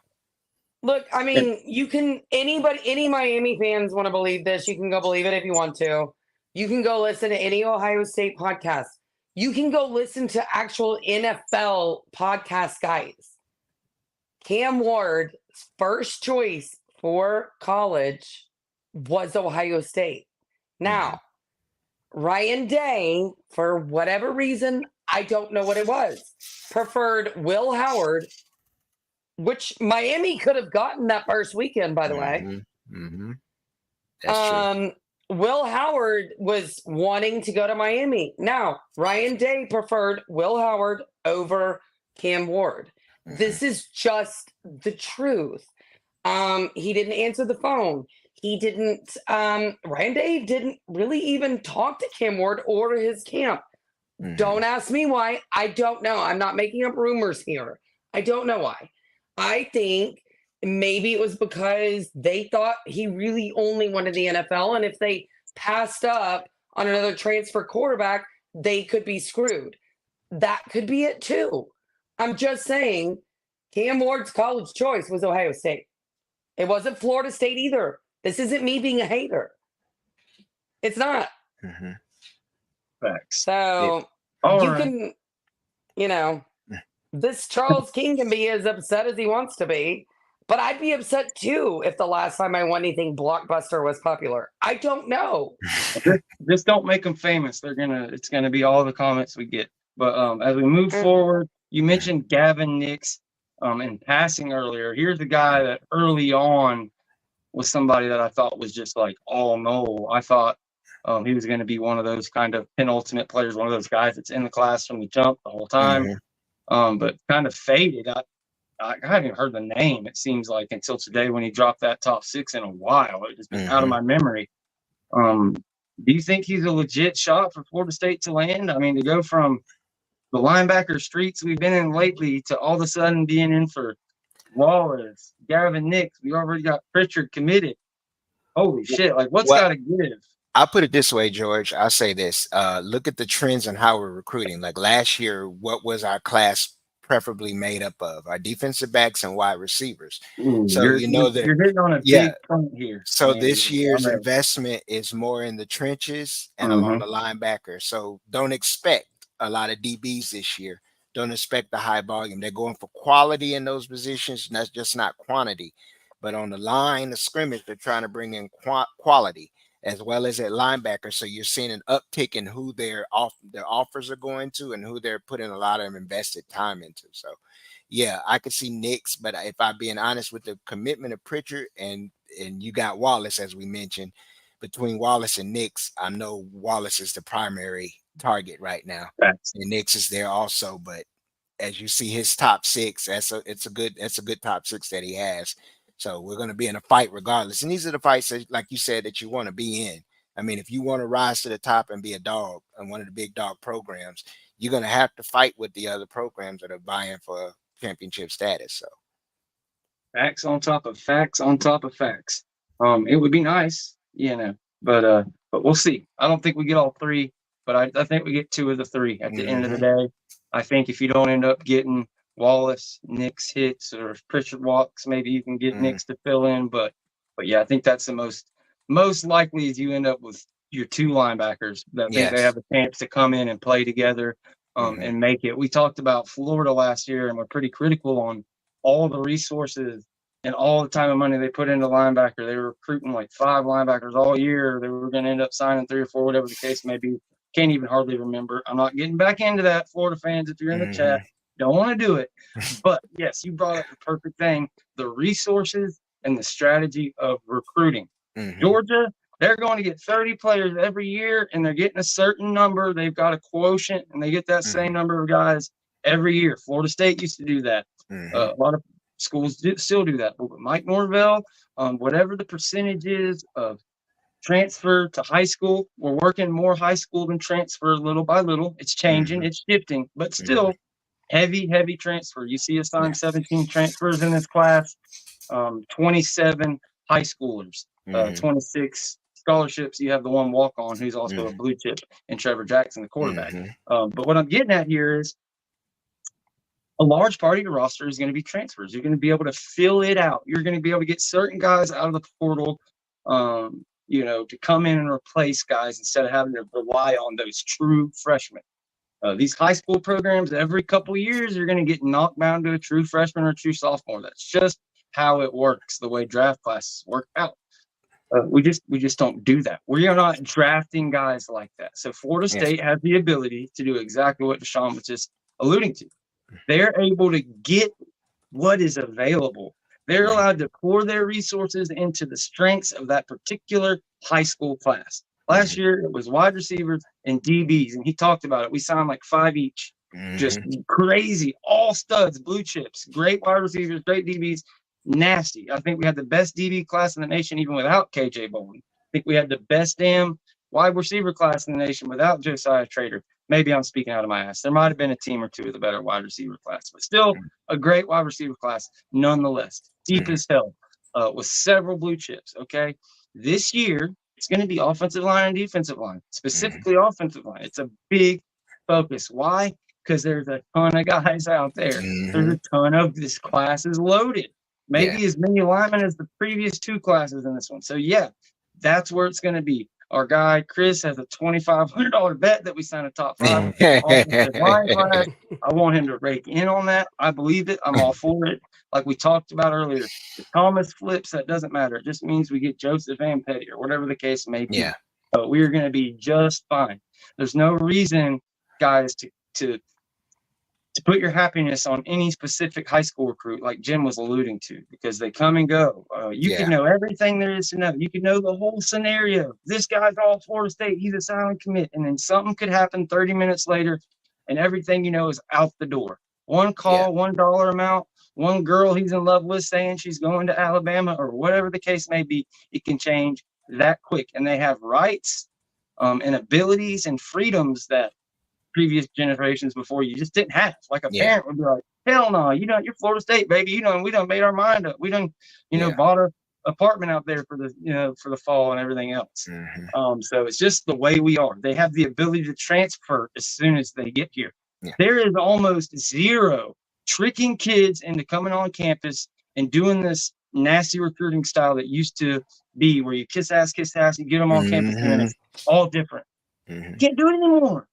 Look, I mean, you can any Miami fans want to believe this, you can go believe it if you want to. You can go listen to any Ohio State podcast. You can go listen to actual NFL podcast guys. Cam Ward's first choice for college was Ohio State. Now, Ryan Day, for whatever reason, I don't know what it was, preferred Will Howard, which Miami could have gotten that first weekend, by the way. That's true. Will Howard was wanting to go to Miami. Now, Ryan Day preferred Will Howard over Cam Ward. This is just the truth. He didn't answer the phone. He didn't, Ryan Day didn't really even talk to Cam Ward or his camp. Don't ask me why. I don't know. I'm not making up rumors here. I don't know why. I think maybe it was because they thought he really only wanted the NFL, and if they passed up on another transfer quarterback, they could be screwed. That could be it too. I'm just saying, Cam Ward's college choice was Ohio State. It wasn't Florida State either. This isn't me being a hater. It's not. Facts. So can, this Charles King can be as upset as he wants to be, but I'd be upset too if the last time I won anything blockbuster was popular. I don't know. Just don't make them famous. It's gonna be all the comments we get. But as we move forward, you mentioned Gavin Nix in passing earlier. Here's a guy that early on was somebody that I thought was just like all no. I thought he was going to be one of those kind of penultimate players, one of those guys that's in the class from the jump the whole time, but kind of faded. I haven't even heard the name, it seems like, until today when he dropped that top 6 in a while. It's just been out of my memory. Do you think he's a legit shot for Florida State to land? I mean, to go from the linebacker streets we've been in lately to all of a sudden being in for Wallace, Gavin Nix, we already got Pritchard committed. Holy shit. Like, what's got to give? I'll put it this way, George. I'll say this. Look at the trends and how we're recruiting. Like last year, what was our class preferably made up of? Our defensive backs and wide receivers. So you're hitting on a big point here. So this year's investment is more in the trenches and along the linebacker. So don't expect a lot of DBs this year. Don't expect the high volume. They're going for quality in those positions, and that's just not quantity. But on the line of scrimmage, they're trying to bring in quality as well as at linebacker. So you're seeing an uptick in who their offers are going to and who they're putting a lot of invested time into. So, yeah, I could see Nix, but if I'm being honest with the commitment of Pritchard and you got Wallace, as we mentioned, between Wallace and Nix, I know Wallace is the primary target right now. And Nix is there also, but as you see his top 6, it's a good top 6 that he has. So we're going to be in a fight regardless. And these are the fights that, like you said, that you want to be in. I mean, if you want to rise to the top and be a dog in one of the big dog programs, you're going to have to fight with the other programs that are vying for championship status. So facts on top of facts on top of facts. It would be nice, but we'll see. I don't think we get all 3, but I think we get 2 of the 3 at the end of the day. I think if you don't end up getting Wallace, Nix hits, or if Pritchard walks, maybe you can get Mm. Nix to fill in. But yeah, I think that's the most likely is you end up with your two linebackers that think they Yes. have a chance to come in and play together Mhm. and make it. We talked about Florida last year, and we're pretty critical on all the resources and all the time and money they put into linebacker. They were recruiting like 5 linebackers all year. They were going to end up signing 3 or 4, whatever the case may be. Can't even hardly remember. I'm not getting back into that, Florida fans. If you're in the chat, don't want to do it. But yes, you brought up the perfect thing: the resources and the strategy of recruiting. Mhm. Georgia, they're going to get 30 players every year, and they're getting a certain number. They've got a quotient, and they get that same number of guys every year. Florida State used to do that. Mhm. A lot of schools still do that. But with Mike Norvell, whatever the percentage is of transfer to high school, we're working more high school than transfer little by little. It's changing, it's shifting, but still heavy transfer. You see us sign Yeah. 17 transfers in this class, 27 high schoolers, 26 scholarships. You have the one walk on who's also a blue chip, and Trevor Jackson, the quarterback. But what I'm getting at here is a large part of your roster is going to be transfers. You're going to be able to fill it out. You're going to be able to get certain guys out of the portal, to come in and replace guys instead of having to rely on those true freshmen. These high school programs, every couple of years, you're going to get knocked down to a true freshman or a true sophomore. That's just how it works, the way draft classes work out. We just don't do that. We are not drafting guys like that. So Florida State has the ability to do exactly what Deshawn was just alluding to. They're able to get what is available. They're allowed to pour their resources into the strengths of that particular high school class. Last year, it was wide receivers and DBs, and he talked about it. We signed like 5 each. Just crazy, all studs, blue chips, great wide receivers, great DBs, nasty. I think we had the best DB class in the nation even without KJ Bolden. I think we had the best damn wide receiver class in the nation without Josiah Trader. Maybe I'm speaking out of my ass. There might have been a team or two with a better wide receiver class, but still a great wide receiver class nonetheless. Deep as hell, with several blue chips, okay? This year, it's going to be offensive line and defensive line, specifically offensive line. It's a big focus. Why? Because there's a ton of guys out there. There's a ton of – this class is loaded. Maybe as many linemen as the previous 2 classes in this one. So, yeah, that's where it's going to be. Our guy, Chris, has a $2,500 bet that we sign a top 5 offensive line class. I want him to rake in on that. I believe it. I'm all for it. Like we talked about earlier, if Thomas flips, that doesn't matter. It just means we get Joseph and Petty or whatever the case may be. Yeah. But we are going to be just fine. There's no reason, guys, to put your happiness on any specific high school recruit like Jim was alluding to, because they come and go. You can know everything there is to know. You can know the whole scenario. This guy's all Florida State. He's a silent commit. And then something could happen 30 minutes later, and everything you know is out the door. One call, $1 amount, one girl he's in love with saying she's going to Alabama or whatever the case may be. It can change that quick. And they have rights and abilities and freedoms that previous generations before you just didn't have. Like a parent would be like, hell no, you're Florida State, baby. We done made our mind up. We done, bought a apartment out there for the fall and everything else. So it's just the way we are. They have the ability to transfer as soon as they get here. There is almost zero tricking kids into coming on campus and doing this nasty recruiting style that used to be where you kiss ass, you get them on campus, and it's all different. You can't do it anymore.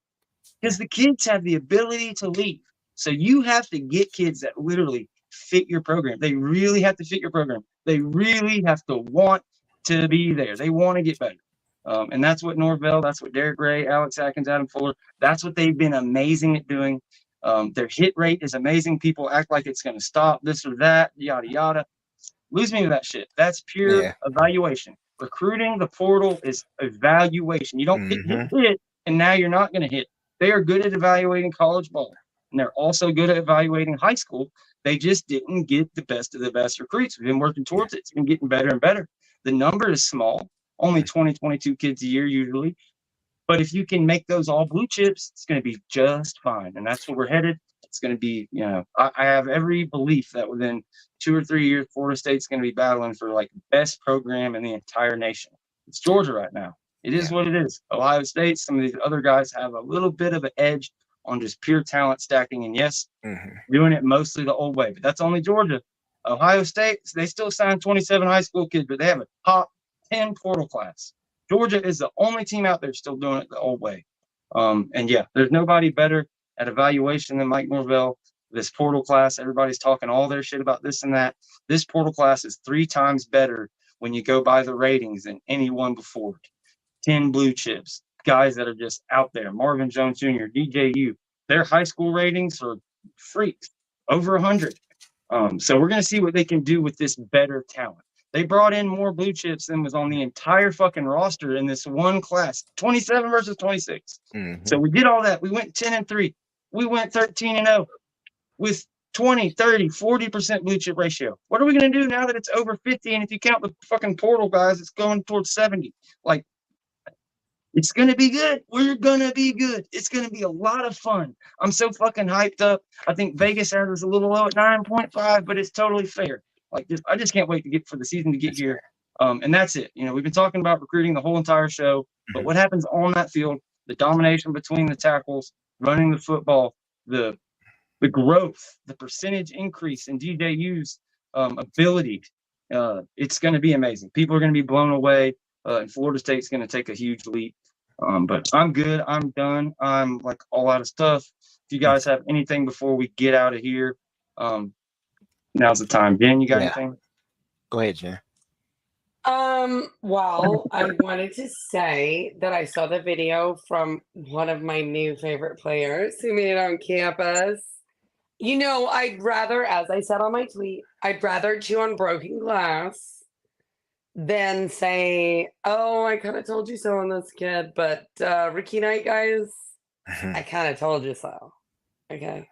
Because the kids have the ability to leave. So you have to get kids that literally fit your program. They really have to fit your program. They really have to want to be there. They want to get better. And that's what Norvell, that's what Derek Ray, Alex Atkins, Adam Fuller, that's what they've been amazing at doing. Their hit rate is amazing. People act like it's going to stop this or that, yada, yada. Lose me with that shit. That's pure evaluation. Recruiting the portal is evaluation. You don't hit, and now you're not going to hit. They are good at evaluating college ball, and they're also good at evaluating high school. They just didn't get the best of the best recruits. We've been working towards it. It's been getting better and better. The number is small, only 20, 22 kids a year usually. But if you can make those all blue chips, it's going to be just fine. And that's where we're headed. It's going to be, I have every belief that within 2 or 3 years, Florida State's going to be battling for like best program in the entire nation. It's Georgia right now. It is what it is. Ohio State, some of these other guys have a little bit of an edge on just pure talent stacking. And yes, doing it mostly the old way, but that's only Georgia. Ohio State, they still signed 27 high school kids, but they have a top 10 portal class. Georgia is the only team out there still doing it the old way. And yeah, there's nobody better at evaluation than Mike Norvell. This portal class, everybody's talking all their shit about this and that. This portal class is 3 times better when you go by the ratings than anyone before. 10 blue chips, guys that are just out there. Marvin Jones Jr., DJU, their high school ratings are freaks, over 100. So we're going to see what they can do with this better talent. They brought in more blue chips than was on the entire fucking roster in this one class, 27 versus 26. So we did all that. We went 10-3. We went 13-0 with 20, 30, 40% blue chip ratio. What are we going to do now that it's over 50? And if you count the fucking portal guys, it's going towards 70. Like, it's going to be good. We're going to be good. It's going to be a lot of fun. I'm so fucking hyped up. I think Vegas has us a little low at 9.5, but it's totally fair. Like, I just can't wait to get for the season to get here. And that's it. You know, we've been talking about recruiting the whole entire show, but what happens on that field, the domination between the tackles, running the football, the growth, the percentage increase in DJU's ability, it's going to be amazing. People are going to be blown away, and Florida State's going to take a huge leap. But I'm good. I'm done. I'm like all out of stuff. If you guys have anything before we get out of here, now's the time. Jen, you got anything? Go ahead, Jen. Well, I wanted to say that I saw the video from one of my new favorite players who made it on campus. You know, I'd rather, as I said on my tweet, I'd rather chew on broken glass than say, oh, I kind of told you so on this kid, but Ricky Knight, guys, I kind of told you so. Okay.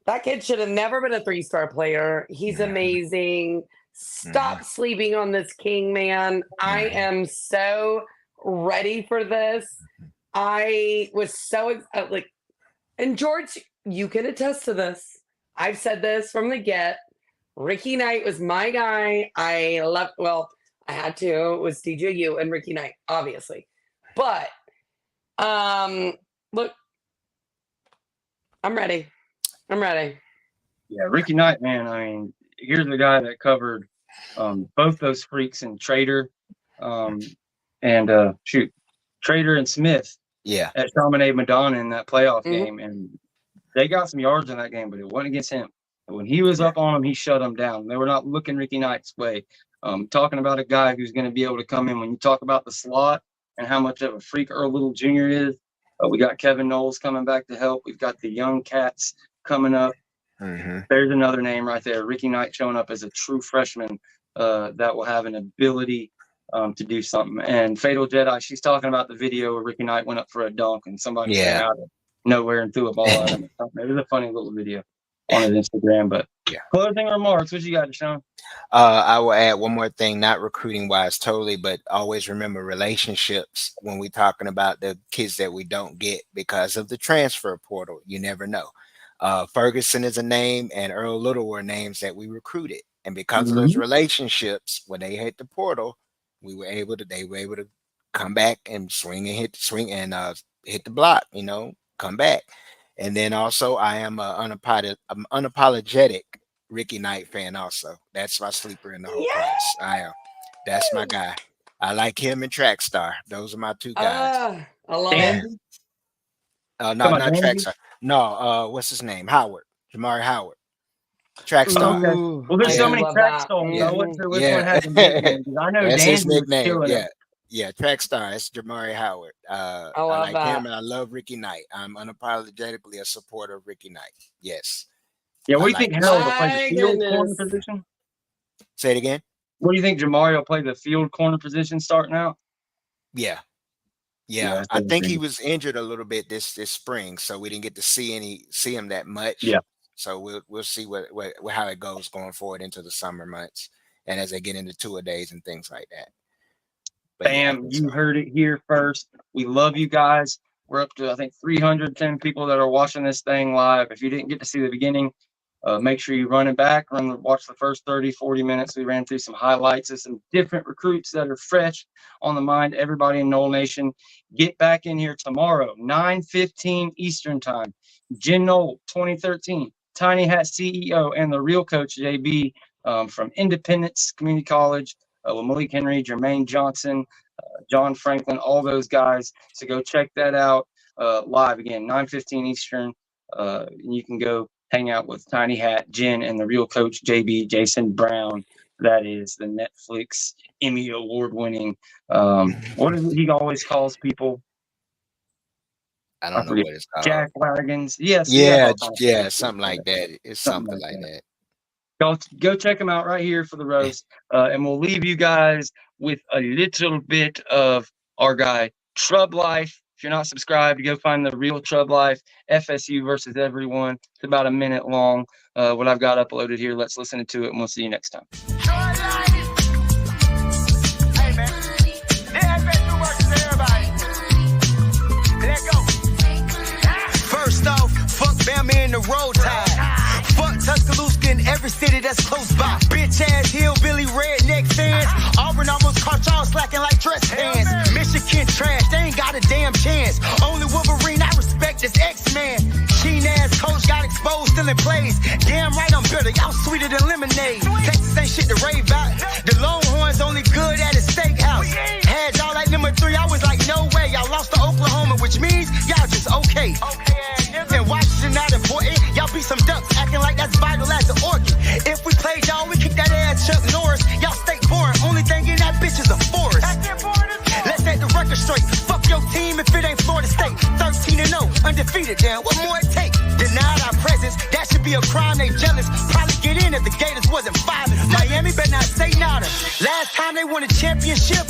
That kid should have never been a 3-star player. He's amazing. Stop sleeping on this king, man. I am so ready for this. I was so like, and George, you can attest to this. I've said this from the get. Ricky Knight was my guy. I had to. It was DJU and Ricky Knight, obviously. But look, I'm ready. Yeah, Ricky Knight, man. I mean, here's the guy that covered both those freaks in Trader Trader and Smith. Yeah. At Chaminade Madonna in that playoff game, and they got some yards in that game, but it wasn't against him. And when he was up on them, he shut them down. They were not looking Ricky Knight's way. Talking about a guy who's going to be able to come in. When you talk about the slot and how much of a freak Earl Little Jr. is, we got Kevin Knowles coming back to help. We've got the young cats coming up. There's another name right there. Ricky Knight showing up as a true freshman that will have an ability to do something. And Fatal Jedi, she's talking about the video where Ricky Knight went up for a dunk and somebody came out of nowhere and threw a ball at him. It was a funny little video on his Instagram. But closing remarks, what you got, Deshawn? I will add one more thing, not recruiting wise totally, but always remember relationships when we're talking about the kids that we don't get because of the transfer portal. You never know. Ferguson is a name and Earl Little were names that we recruited. And because of those relationships, when they hit the portal, they were able to come back and hit the block, come back. And then also I am an unapologetic Ricky Knight fan also. That's my sleeper in the whole class. I am. That's my guy. I like him and Track Star. Those are my two guys. I love it. No, not Track Star. No, what's his name? Howard. Jamari Howard. Track Star. Okay. Well, there's so many Track Stars. I wasn't sure which one has a nickname. I know that's his Dan's nickname. Yeah, Track Star. It's Jamari Howard. I like him and I love Ricky Knight. I'm unapologetically a supporter of Ricky Knight. Yes. Yeah, what do you think Harold will play the field corner position? Say it again. What do you think Jamari will play the field corner position starting out? Yeah. I think he was injured a little bit this spring, so we didn't get to see him that much. Yeah. So we'll see how it goes going forward into the summer months and as they get into two-a-days and things like that. But Bam, you heard it here first. We love you guys. We're up to, I think, 310 people that are watching this thing live. If you didn't get to see the beginning, Make sure you run it back, watch the first 30, 40 minutes. We ran through some highlights of some different recruits that are fresh on the mind. Everybody in Knoll Nation, get back in here tomorrow, 9:15 Eastern time. Jen Knoll, 2013, Tiny Hat CEO, and the real coach, JB, from Independence Community College, with Malik Henry, Jermaine Johnson, John Franklin, all those guys. So go check that out live again, 9:15 Eastern. You can go hang out with Tiny Hat, Jen, and the real coach, JB, Jason Brown. That is the Netflix Emmy Award-winning. What is it he always calls people? I don't know what it's called. Jack Wagons. Yes. Yeah, something like that. It's something like that. Go check them out right here for the roast. And we'll leave you guys with a little bit of our guy, Trub Life. If you're not subscribed, you go find the real Trub Life, FSU versus everyone. It's about a minute long. What I've got uploaded here. Let's listen to it, and we'll see you next time. Hey, man. FSU versus everybody. Let's go. First off, fuck Bama in the road tide. Fuck Tuscaloosa in every city that's close by. Bitch ass hillbilly redneck fans. Auburn almost caught y'all slacking like dress pants. Michigan trash, they ain't got a damn chance. Only Wolverine I respect is X-Man. Sheen ass coach got exposed, still in plays. Damn right I'm bitter, y'all sweeter than lemonade. Texas ain't shit to rave about. The Longhorns only good at a steakhouse. Had y'all like number 3, I was like, no way. Y'all lost to Oklahoma, which means y'all just okay. And Washington not important. Y'all be some ducks acting like that's vital as an organ. If we played y'all, we kick that ass Chuck Norris. Y'all stay boring. Only thing in that bitch is a forest. Let's set the record straight. Fuck your team if it ain't Florida State. 13-0, undefeated. Damn, what more it take? Denied our presence. That should be a crime. They jealous. Probably get in if the Gators wasn't violent. Miami better not say nada. Last time they won a championship,